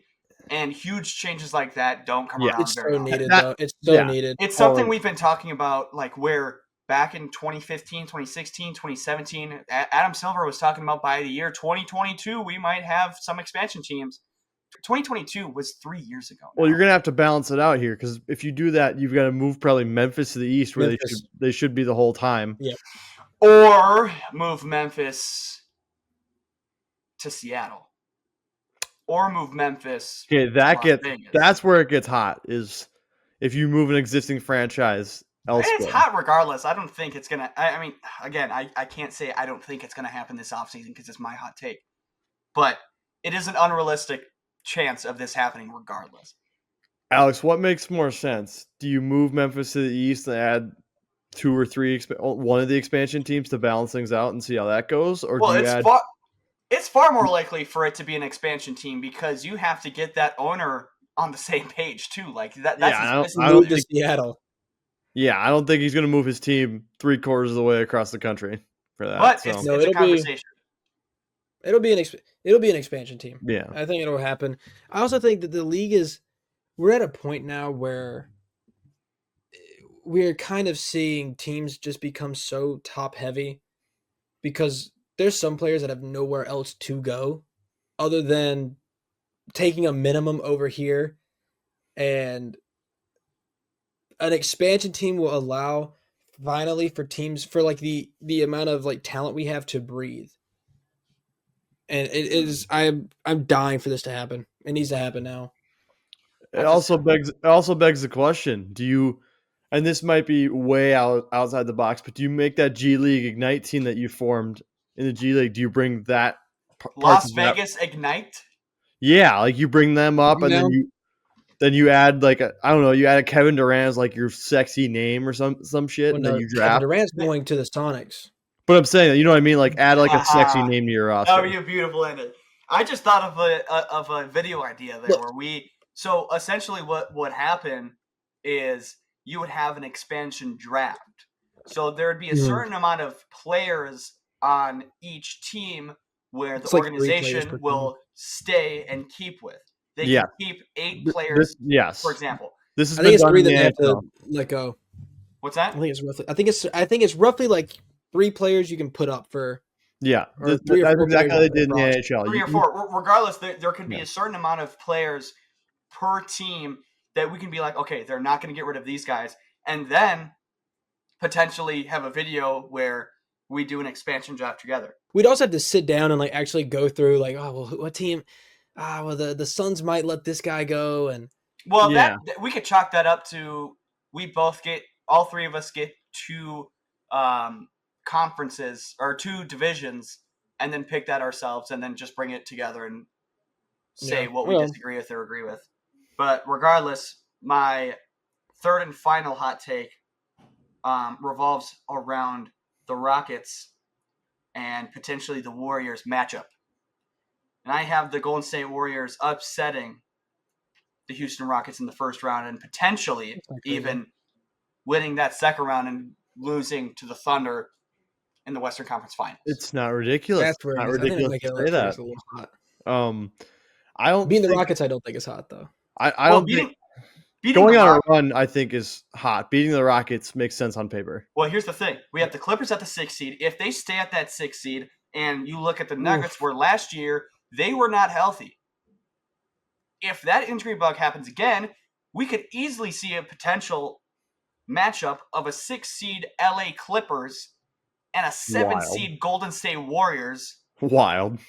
and huge changes like that don't come around very often. Needed, though. It's so needed. It's something we've been talking about, like where back in 2015, 2016, 2017, Adam Silver was talking about by the year 2022 we might have some expansion teams. 2022 was 3 years ago. Well, now. you're gonna have to balance it out here because if you do that, you've got to move probably Memphis to the east, where Memphis. they should be the whole time. Yeah. Or move Memphis to Seattle. Or move Memphis Okay, to Las Vegas. that's where it gets hot. Is if you move an existing franchise elsewhere. It's hot regardless. I don't think it's going to – I mean, again, I can't say I don't think it's going to happen this offseason because it's my hot take. But it is an unrealistic chance of this happening regardless. Alex, what makes more sense? Do you move Memphis to the east and add 2 or 3 one of the expansion teams to balance things out and see how that goes, or Well, do you add? It's far more likely for it to be an expansion team because you have to get that owner on the same page too. Like that's Yeah, I don't think Seattle. Yeah, I don't think he's going to move his team 3/4 of the way across the country for that. But so. it's a conversation. It'll be an expansion team. Yeah, I think it'll happen. I also think that the league we're at a point now where we're kind of seeing teams just become so top heavy because there's some players that have nowhere else to go other than taking a minimum over here, and an expansion team will allow finally for teams for like the amount of like talent we have to breathe. And it is I'm dying for this to happen. It needs to happen now. It also begs the question: do you? And this might be way outside the box, but do you make that G League Ignite team that you formed in the G League? Do you bring that Las Vegas Ignite? Yeah, like you bring them up, and then you add like I don't know, you add a Kevin Durant as like your sexy name or some shit, and then you draft. Kevin Durant's going to the Sonics. But I'm saying, you know what I mean? Like add like a sexy name to your roster. That would be a beautiful ending. I just thought of a video idea there where so essentially what would happen is you would have an expansion draft. So there would be a certain amount of players on each team where the organization will stay and keep with. They can keep 8 players, for example. I think it's 3 that they have to let go. What's that? I think it's roughly like 3 players you can put up for. Yeah, that's exactly how they did in the NHL. 3 or 4. Regardless, there could be a certain amount of players per team that we can be like, okay, they're not going to get rid of these guys, and then potentially have a video where we do an expansion draft together. We'd also have to sit down and like actually go through like, oh well, what team? Well the Suns might let this guy go, and that we could chalk that up to all 3 of us get 2 conferences or 2 divisions, and then pick that ourselves, and then just bring it together and say what we disagree with or agree with. But regardless, my third and final hot take revolves around the Rockets and potentially the Warriors matchup. And I have the Golden State Warriors upsetting the Houston Rockets in the first round and potentially even winning that second round and losing to the Thunder in the Western Conference Finals. It's not ridiculous. That's where not ridiculous to say that. I don't beating the Rockets. I don't think is hot though. I don't think going on a run, I think, is hot. Beating the Rockets makes sense on paper. Well, here's the thing: we have the Clippers at the 6th seed. If they stay at that 6th seed, and you look at the Nuggets, where last year they were not healthy. If that injury bug happens again, we could easily see a potential matchup of a 6th seed LA Clippers and a 7th seed Golden State Warriors. Wild.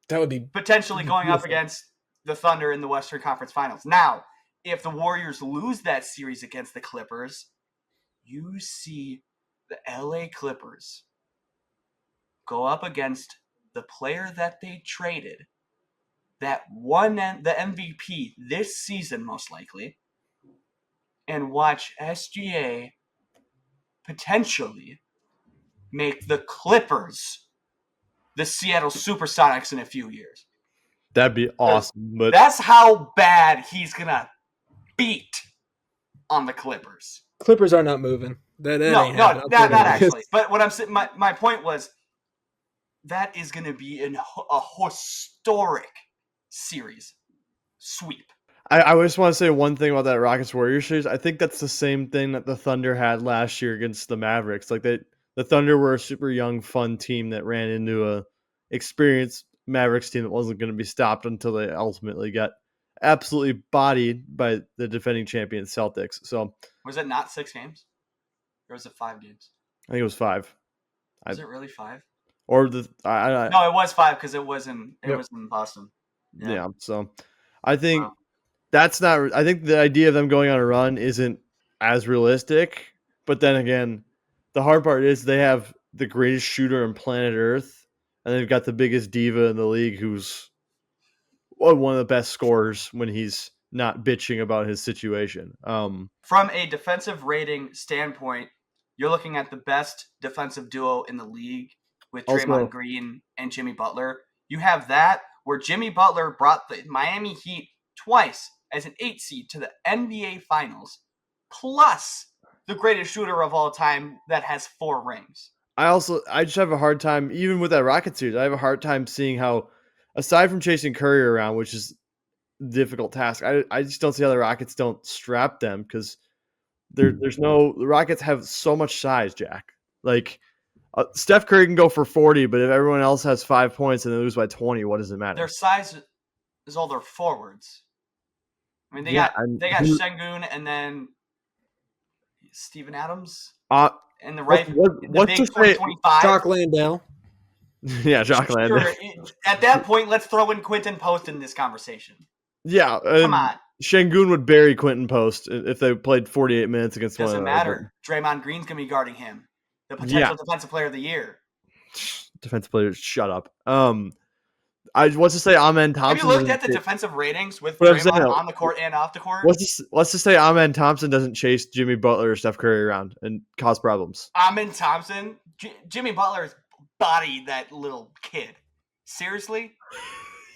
That would be potentially going up against the Thunder in the Western Conference Finals. Now, if the Warriors lose that series against the Clippers, you see the LA Clippers go up against the player that they traded that won the MVP this season, most likely, and watch SGA potentially make the Clippers the Seattle Supersonics in a few years. That'd be awesome. But that's how bad he's going to beat on the Clippers. Clippers are not moving. Not actually. But what I'm saying, my point was, that is going to be a historic series sweep. I just want to say one thing about that Rockets Warriors series. I think that's the same thing that the Thunder had last year against the Mavericks. Like the Thunder were a super young, fun team that ran into a experienced Mavericks team that wasn't going to be stopped until they ultimately got absolutely bodied by the defending champion Celtics. So Was it not 6 games? Or was it 5 games? I think it was 5. Was it really 5? Or no, it was 5 because it was in Boston. Yeah. So I think Wow. that's not. I think the idea of them going on a run isn't as realistic. But then again, the hard part is they have the greatest shooter on planet Earth, and they've got the biggest diva in the league, who's one of the best scorers when he's not bitching about his situation. From a defensive rating standpoint, you're looking at the best defensive duo in the league with Draymond Green and Jimmy Butler. You have that where Jimmy Butler brought the Miami Heat twice as an 8 seed to the NBA Finals, plus the greatest shooter of all time that has 4 rings. I just have a hard time, even with that Rocket series, I have a hard time seeing how, aside from chasing Curry around, which is a difficult task, I just don't see how the Rockets don't strap them, because the Rockets have so much size, Jack. Like, Steph Curry can go for 40, but if everyone else has 5 points and they lose by 20, what does it matter? Their size is all their forwards. I mean, they got Şengün and then Steven Adams. And the right, what's to say? 25. Jock Landale. Yeah, Jock Landale. Sure. At that point, let's throw in Quentin Post in this conversation. Yeah, come on. Şengün would bury Quentin Post if they played 48 minutes against one another. Doesn't matter. Draymond Green's gonna be guarding him, the potential defensive player of the year. Defensive players, shut up. I what's to say Amen Thompson. Have you looked at the defensive ratings with Draymond on the court and off the court? Let's just say Amen Thompson doesn't chase Jimmy Butler or Steph Curry around and cause problems. Amen Thompson, Jimmy Butler's bodied that little kid. Seriously?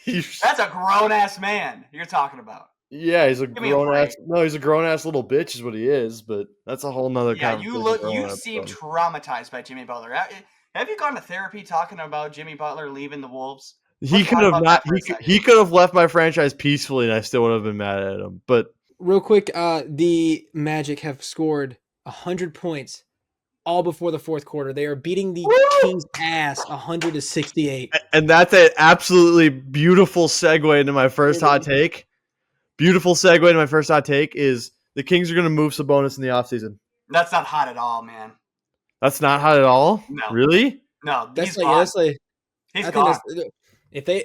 That's a grown ass man you're talking about. Yeah, he's a grown ass. No, he's a grown ass little bitch, is what he is. But that's a whole nother. Yeah, you seem traumatized by Jimmy Butler. Have you gone to therapy talking about Jimmy Butler leaving the Wolves? He could have not. He could have left my franchise peacefully, and I still would have been mad at him. But real quick, the Magic have scored 100 points all before the fourth quarter. They are beating the Kings' ass 100-68. And that's an absolutely beautiful segue into my first hot take. Beautiful segue into my first hot take is the Kings are going to move Sabonis in the offseason. That's not hot at all, man. That's not hot at all? No. Really? No, he's gone. He's gone. If they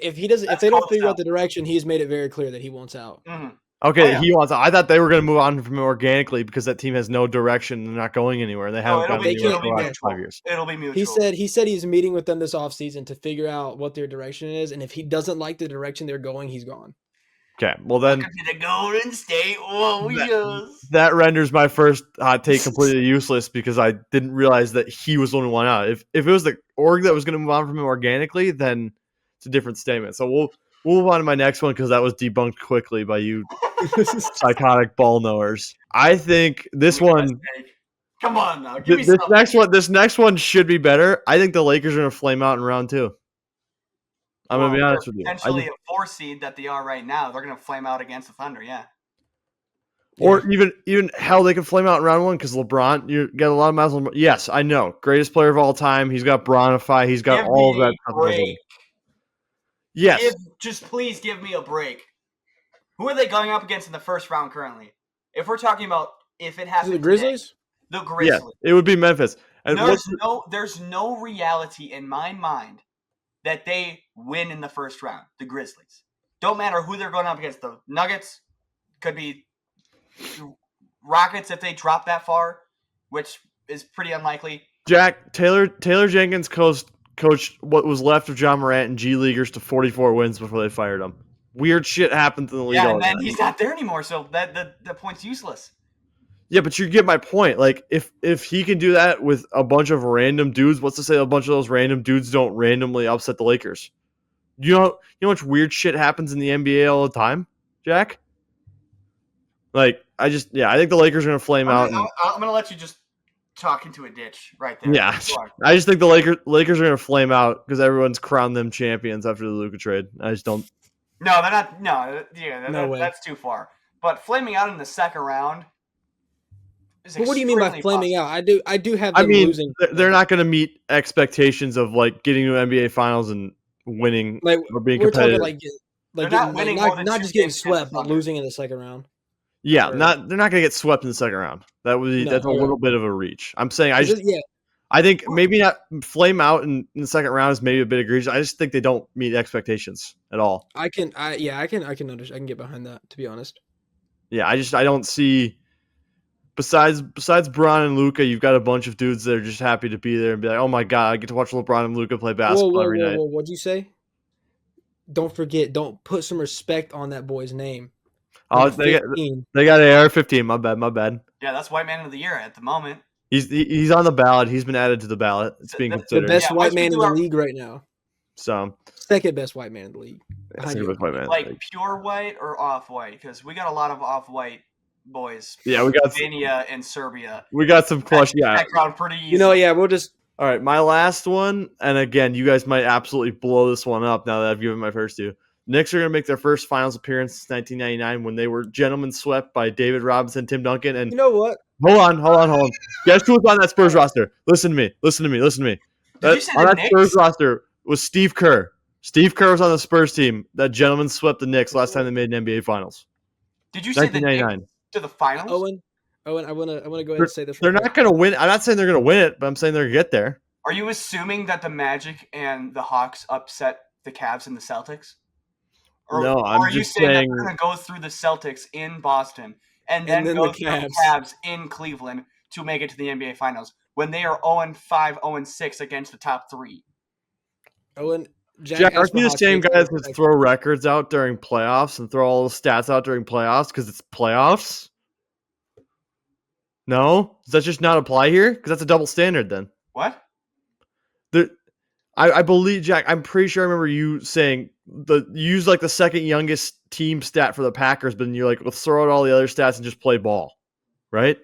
don't figure out the direction, he's made it very clear that he wants out. Mm-hmm. Okay, he wants out. I thought they were going to move on from him organically because that team has no direction. They're not going anywhere. They haven't gone anywhere for the last 5 years. It'll be mutual. He said he's meeting with them this offseason to figure out what their direction is, and if he doesn't like the direction they're going, he's gone. Okay, well then the Golden State Warriors. That renders my first hot take completely useless because I didn't realize that he was the one who went out. If it was the org that was going to move on from him organically, then it's a different statement. So we'll move on to my next one because that was debunked quickly by you psychotic ball knowers. I think this one. Come on now, give me this next one should be better. I think the Lakers are going to flame out in round 2. I'm going to be honest with you. Potentially a 4 seed that they are right now. They're going to flame out against the Thunder, yeah. Or even hell, they can flame out in round 1 because LeBron, you got a lot of mouths. Yes, I know. Greatest player of all time. He's got Bronify. He's got all of that stuff. Yes. Please give me a break. Who are they going up against in the first round currently? If we're talking about if it happens, the Grizzlies? The Grizzlies. Yeah, it would be Memphis. And there's no reality in my mind that they win in the first round, the Grizzlies. Don't matter who they're going up against. The Nuggets could be Rockets if they drop that far, which is pretty unlikely. Jack, Taylor Jenkins coached what was left of John Morant and G Leaguers to 44 wins before they fired him. Weird shit happens in the league. Yeah, and then he's not there anymore, so that point's useless. Yeah, but you get my point. Like, if he can do that with a bunch of random dudes, what's to say a bunch of those random dudes don't randomly upset the Lakers? You know how much weird shit happens in the NBA all the time, Jack? Like, I think the Lakers are going to flame out. I'm going to let you just talk into a ditch right there. Yeah, I just think the Lakers are going to flame out because everyone's crowned them champions after the Luka trade. I just don't. No, they're not. No, way. That's too far. But flaming out in the second round. But what do you mean by flaming out? I do have them losing. They're not going to meet expectations of like getting to NBA Finals and winning Like or being we're talking competitive. They're getting not winning more than not 2 just getting games against swept, the but Thunder. losing in the second round. Yeah, Or- they're not going to get swept in the second round. That's a okay. little bit of a reach. I'm saying Yeah, I think maybe not flame out in the second round is maybe a bit egregious. I just think they don't meet expectations at all. I can understand. I can get behind that, to be honest. Yeah, I don't see. Besides Bron and Luca, you've got a bunch of dudes that are just happy to be there and be like, oh my god, I get to watch LeBron and Luca play basketball every night. Whoa! What'd you say? Don't forget. Don't put some respect on that boy's name. Oh, Number 15. they got an AR-15. My bad. Yeah, that's White Man of the Year at the moment. He's on the ballot. He's been added to the ballot. It's being The considered. best Yeah, white once we man in do the our- league right now. So Second best white man in the league. Behind you. Like pure white or off white? Because we got a lot of off white boys. Yeah, from we got Albania and Serbia. we got some clutch. Yeah. Background pretty easy. You know, yeah, we'll just All right, my last one, and again, you guys might absolutely blow this one up now that I've given my first two. Knicks are going to make their first finals appearance since 1999 when they were gentlemen swept by David Robinson, Tim Duncan, and you know what? hold on. Guess who was on that Spurs roster? Listen to me. Did you say on the that Spurs Knicks? roster was Steve Kerr. Steve Kerr was on the Spurs team. That gentleman swept the Knicks last time they made an NBA Finals. Did you say the 1999. Knicks to the finals? Owen, I wanna go ahead and say this. They're real quick. not going to win. I'm not saying they're going to win it, but I'm saying they're going to get there. Are you assuming that the Magic and the Hawks upset the Cavs and the Celtics? No, I'm are you just saying that saying- they're going to go through the Celtics in Boston and then then go the through the Cavs. Cavs in Cleveland to make it to the NBA Finals when they are 0-5, 0-6 against the top three? Owen, Jack, asked aren't for you the hot same takes guys real that quick. throw records out during playoffs and throw all the stats out during playoffs because it's playoffs? No? Does that just not apply here? Because that's a double standard then. What? I believe, Jack, I'm pretty sure I remember you saying use like the second youngest team stat for the Packers, but then you're like, let's throw out all the other stats and just play ball. Right?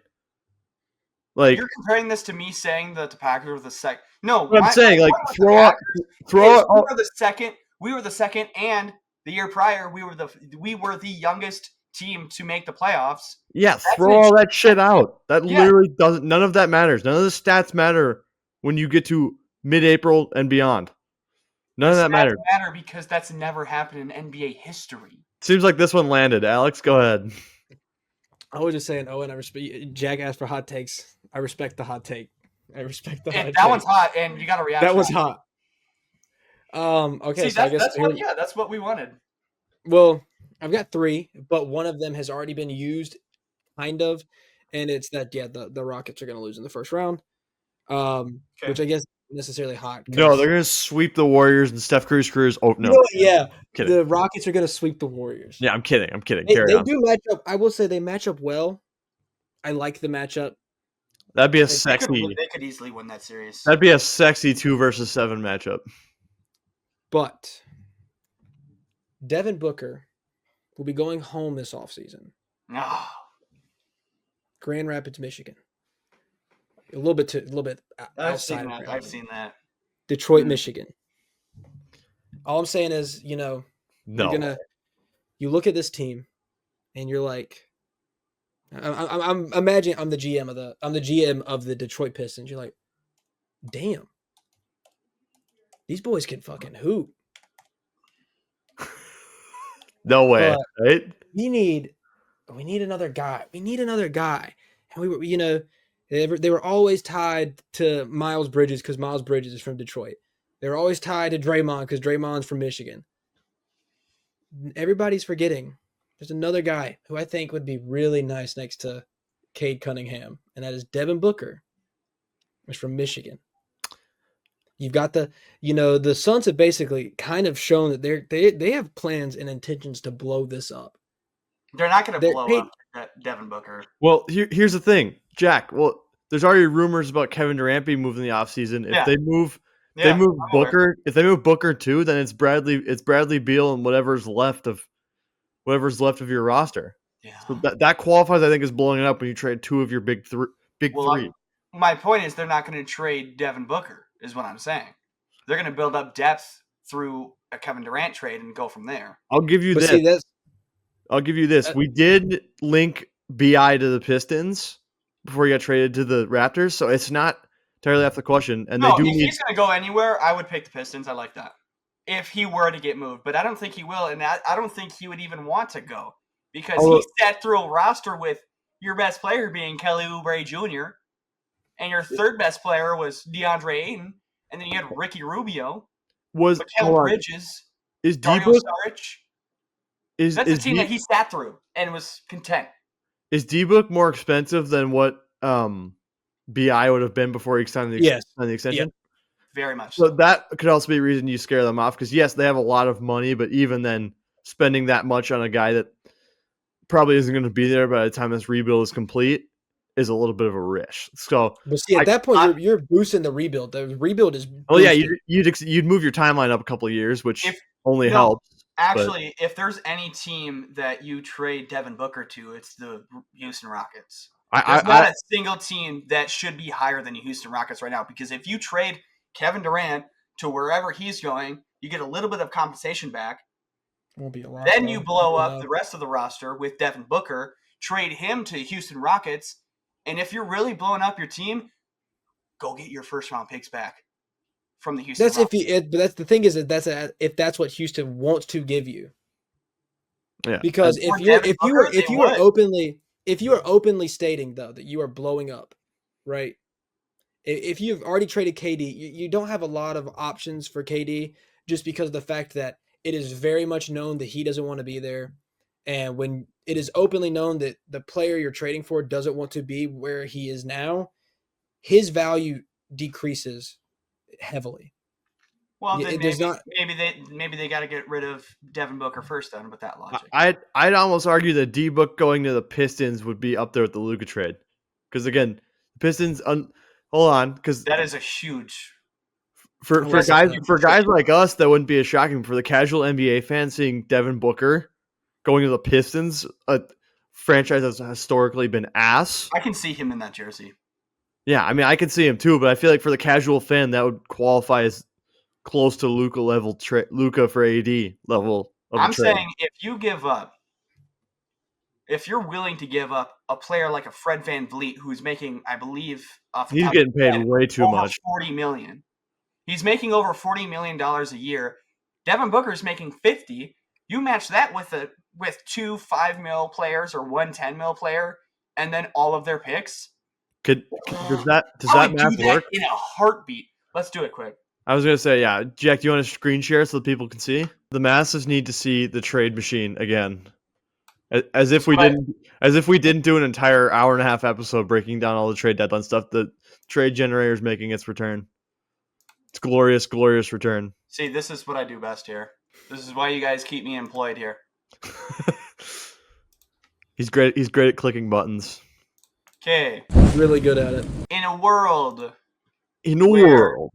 Like, You're comparing this to me saying that the Packers were the second. No, what I'm saying, like, point with the throw out, Packers throw is out. we were the second. We were the second, and the year prior, we were the youngest team to make the playoffs. Yeah, throw all that shit out. That Yeah. literally doesn't. None of that matters. None of the stats matter when you get to mid-April and beyond. None of that matters. Matter because that's never happened in NBA history. Seems like this one landed. Alex, go ahead. I was just saying, Owen, I respect. Jack asked for hot takes. I respect the hot take. I respect the hot take. That one's hot, and you got to react. That was hot. Okay, See, so I guess that's what we wanted. well, I've got three, but one of them has already been used, kind of, and it's that the Rockets are going to lose in the first round, which I guess isn't necessarily hot. No, they're gonna sweep the Warriors and Steph Curry's careers. Oh no, You know, yeah, kidding. the Rockets are going to sweep the Warriors. Yeah, I'm kidding. They Carry on. do match up. I will say they match up well. I like the matchup. That'd be a They sexy. could easily win that series. That'd be a sexy 2 versus 7 matchup. But Devin Booker will be going home this offseason. No. Grand Rapids, Michigan. A little bit I've outside seen of that. Grand I've Rapids. seen that. Detroit, Michigan. All I'm saying is, No. you look at this team and you're like, I'm imagining I'm the GM of the Detroit Pistons. You're like, damn, these boys can fucking hoop. No way, But right? we need another guy. We need another guy. And we were, they were always tied to Miles Bridges because Miles Bridges is from Detroit. They were always tied to Draymond because Draymond's from Michigan. Everybody's forgetting there's another guy who I think would be really nice next to Cade Cunningham, and that is Devin Booker. He's from Michigan. You've got the Suns have basically kind of shown that they have plans and intentions to blow this up. They're not going to They're- blow hey- up Devin Booker. Well, here's the thing, Jack. Well, there's already rumors about Kevin Durant being moved in the offseason. If Yeah. they move Yeah, they move I'm aware. Booker, if they move Booker too, then it's Bradley Beal and whatever's left of your roster. Yeah. So that qualifies, I think, as blowing it up when you trade 2 of your big Well, three. My point is they're not going to trade Devin Booker, is what I'm saying. They're going to build up depth through a Kevin Durant trade and go from there. I'll give you But this. see, that's I'll give you this. We did link BI to the Pistons before he got traded to the Raptors, so it's not entirely off the question. And No, they do if need. he's going to go anywhere, I would pick the Pistons. I like that. if he were to get moved, but I don't think he will, and I don't think he would even want to go because Oh, he sat through a roster with your best player being Kelly Oubre Jr. and your third best player was DeAndre Ayton, and then you had Ricky Rubio, hold Mikal on. Bridges, Is Dario D-Book Saric. is That's the is team D that he sat through and was content. is D-Book more expensive than what BI would have been before he signed Yes. the extension? Very much So so. that could also be a reason you scare them off because yes, they have a lot of money, but even then, spending that much on a guy that probably isn't going to be there by the time this rebuild is complete is a little bit of a risk. So, But see, at that point, you're boosting the rebuild. The rebuild is well, yeah, boosted. you'd move your timeline up a couple of years, which If only no, helps. Actually, if there's any team that you trade Devin Booker to, it's the Houston Rockets. There's not a single team that should be higher than the Houston Rockets right now because if you trade Kevin Durant to wherever he's going, you get a little bit of compensation back. Won't be a lot. Then though. you blow up the rest of the roster with Devin Booker, trade him to Houston Rockets, and if you're really blowing up your team, go get your first round picks back from the Houston That's Rockets. but that's the thing is that if that's what Houston wants to give you. Yeah. Because For Devin Booker, they would. if you are openly stating though that you are blowing up, right? If you've already traded KD, you don't have a lot of options for KD just because of the fact that it is very much known that he doesn't want to be there. And when it is openly known that the player you're trading for doesn't want to be where he is now, his value decreases heavily. Well, It then does not. maybe they got to get rid of Devin Booker first then with that logic. I'd almost argue that D-Book going to the Pistons would be up there with the Luka trade. Because again, the Pistons hold on, because that is a huge for guys like us, that wouldn't be as shocking. For the casual NBA fan, seeing Devin Booker going to the Pistons, a franchise that's historically been ass. I can see him in that jersey. Yeah, I mean, I can see him too, but I feel like for the casual fan, that would qualify as close to Luka level Luka for AD level. I'm saying if you're willing to give up a player like a Fred VanVleet, who's making, I believe, he's getting paid way too much, $40 million. He's making over $40 million a year. Devin Booker's making 50. You match that with two 5 mil players or one 10 mil player, and then all of their picks. Does that math work? In a heartbeat. Let's do it quick. I was gonna say, yeah, Jack. Do you want to screen share so that people can see? The masses need to see the trade machine again, as if we didn't do an entire hour and a half episode breaking down all the trade deadline stuff. The trade generator is making its return. It's glorious, glorious return. See, this is what I do best here. This is why you guys keep me employed here. He's great. He's great at clicking buttons. Okay. Really good at it. In a world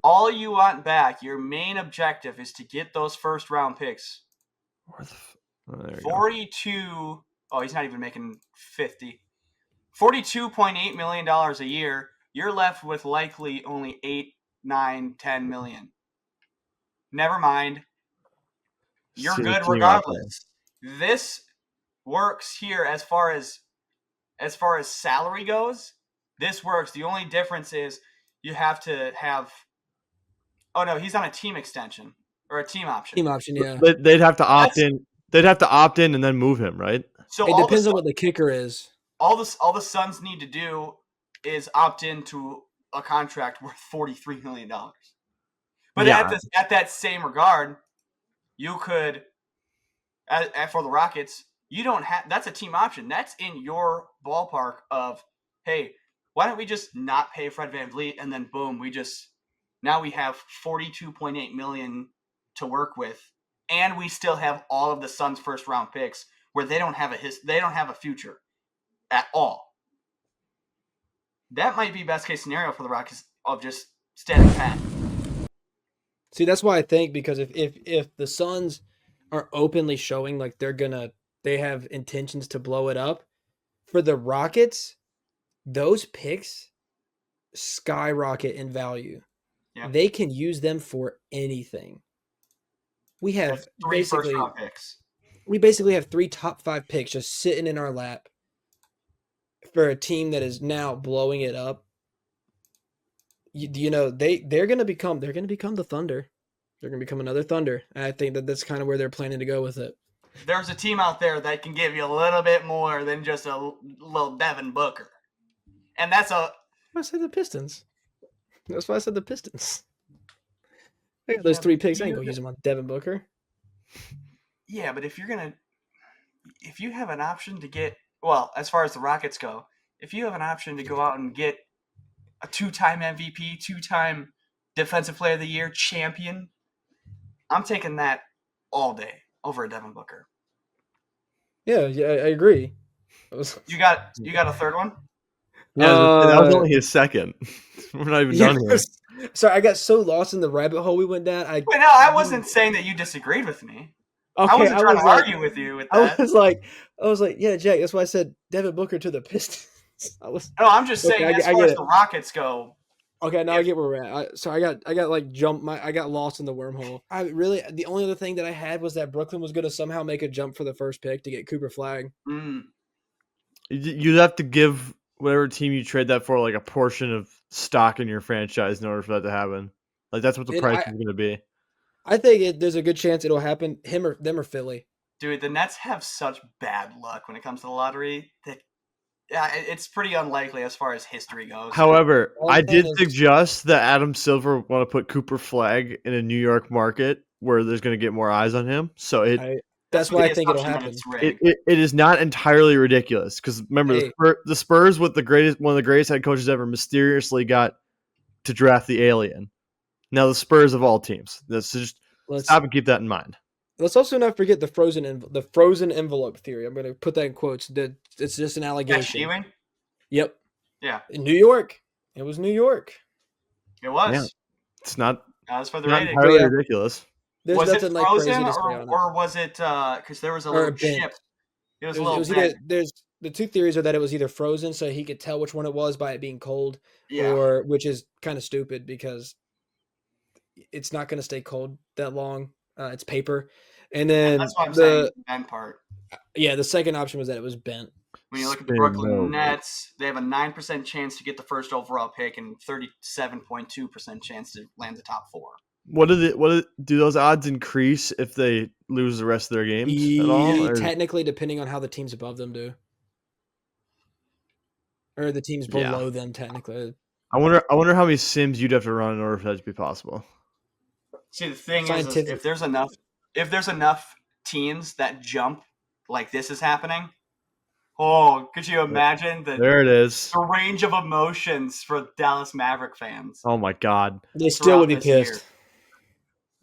all you want back, your main objective is to get those first round picks. 42. Oh, he's not even making 50. $42.8 million a year. You're left with likely only 8, 9, 10 million. Never mind. You're good regardless. This works here as far as salary goes. This works. The only difference is you have to have. Oh no, he's on a team extension or a team option. Team option, yeah. They'd have to opt in. They'd have to opt in and then move him, right? So it depends on what the kicker is. All the Suns need to do is opt into a contract worth $43 million. But at that same regard, you could, for the Rockets, you don't have. That's a team option. That's in your ballpark of, hey, why don't we just not pay Fred VanVleet and then boom, now we have $42.8 million to work with, and we still have all of the Suns' first round picks where they don't have a future at all. That might be best case scenario for the Rockets of just standing pat. See, that's why I think, because if the Suns are openly showing like they have intentions to blow it up, for the Rockets, those picks skyrocket in value. Yeah. They can use them for anything. We have three first round picks. We basically have 3 top 5 picks just sitting in our lap for a team that is now blowing it up. They're going to become the Thunder. They're going to become another Thunder. And I think that that's kind of where they're planning to go with it. There's a team out there that can give you a little bit more than just a little Devin Booker. And that's a... I said the Pistons. That's why I said the Pistons. I got those 3 picks. I ain't going to use them on Devin Booker. Yeah, but if you have an option to get, well, as far as the Rockets go, if you have an option to go out and get a 2-time MVP, 2-time Defensive Player of the Year champion, I'm taking that all day over a Devin Booker. Yeah, I agree. You got a third one? Yeah, that was only his second. We're not even done here. Sorry, I got so lost in the rabbit hole we went down. Wait, no, I wasn't saying that you disagreed with me. Okay, I wasn't trying to argue with you with that. I was like, yeah, Jack. That's why I said Devin Booker to the Pistons. No, I'm just saying as far as the Rockets go. Okay, now I get where we're at. I got like I got lost in the wormhole. The only other thing that I had was that Brooklyn was going to somehow make a jump for the first pick to get Cooper Flag. You'd have to give whatever team you trade that for like a portion of stock in your franchise in order for that to happen. Like that's what the price is going to be. I think there's a good chance it'll happen. Them or Philly. Dude, the Nets have such bad luck when it comes to the lottery that it's pretty unlikely as far as history goes. However, I did suggest that Adam Silver want to put Cooper Flag in a New York market where there's going to get more eyes on him. So that's why I think it'll happen. It is not entirely ridiculous because remember the Spurs with one of the greatest head coaches ever mysteriously got to draft the alien. Now the Spurs of all teams. Let's stop and keep that in mind. Let's also not forget the frozen envelope theory. I'm going to put that in quotes. It's just an allegation. Ewing? Yep. Yeah. In New York. It was New York. It was. Yeah. It's not. As for the rating, entirely ridiculous. There's was nothing it like frozen crazy to say on it. or was it because there was a little chip? It was a little bent. There's the two theories are that it was either frozen so he could tell which one it was by it being cold, or which is kind of stupid because it's not going to stay cold that long. It's paper. And then that's what I'm saying, the bent part. Yeah, the second option was that it was bent. When you look at the Brooklyn Nets, they have a 9% chance to get the first overall pick and 37.2% chance to land the top 4. Do those odds increase if they lose the rest of their games at all? Technically, depending on how the teams above them do, or the teams below them. Technically, I wonder how many sims you'd have to run in order for that to be possible. See, the thing is if there's enough teams that jump like this is happening. Oh, could you imagine there it is. The range of emotions for Dallas Maverick fans? Oh my God, they still would be pissed.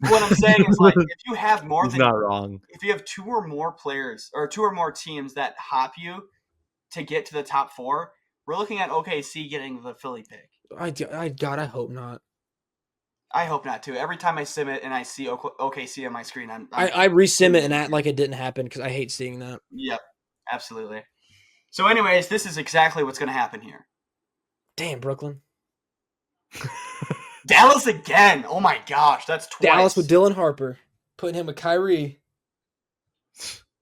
What I'm saying is, like, if you have more He's not wrong. If you have 2 or more players or 2 or more teams that hop you to get to the top 4, we're looking at OKC getting the Philly pick. God, I hope not. I hope not too. Every time I sim it and I see OKC on my screen, I resim it and act like it didn't happen because I hate seeing that. Yep, absolutely. So, anyways, this is exactly what's going to happen here. Damn, Brooklyn. Dallas again. Oh my gosh, that's twice. Dallas with Dylan Harper, putting him with Kyrie.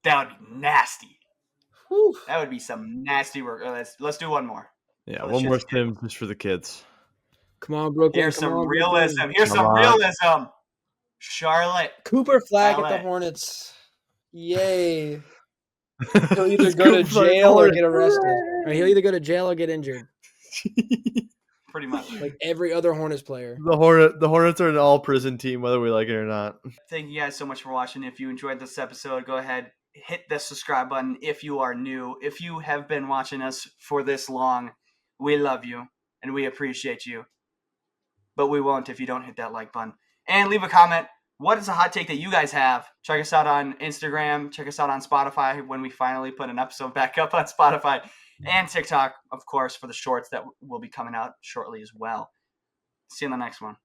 That would be nasty. Whew. That would be some nasty work. Let's do one more. Yeah, one more sim just for the kids. Come on, Brooklyn. Here's some realism. Here's some realism. Charlotte. Cooper Flag at the Hornets. Yay. He'll either go to jail or get arrested. Or he'll either go to jail or get injured. Pretty much. Like every other Hornets player. The Hornets are an all-prison team, whether we like it or not. Thank you guys so much for watching. If you enjoyed this episode, go ahead, hit the subscribe button if you are new. If you have been watching us for this long, we love you and we appreciate you. But we won't if you don't hit that like button. And leave a comment. What is a hot take that you guys have? Check us out on Instagram. Check us out on Spotify when we finally put an episode back up on Spotify. And TikTok, of course, for the shorts that will be coming out shortly as well. See you in the next one.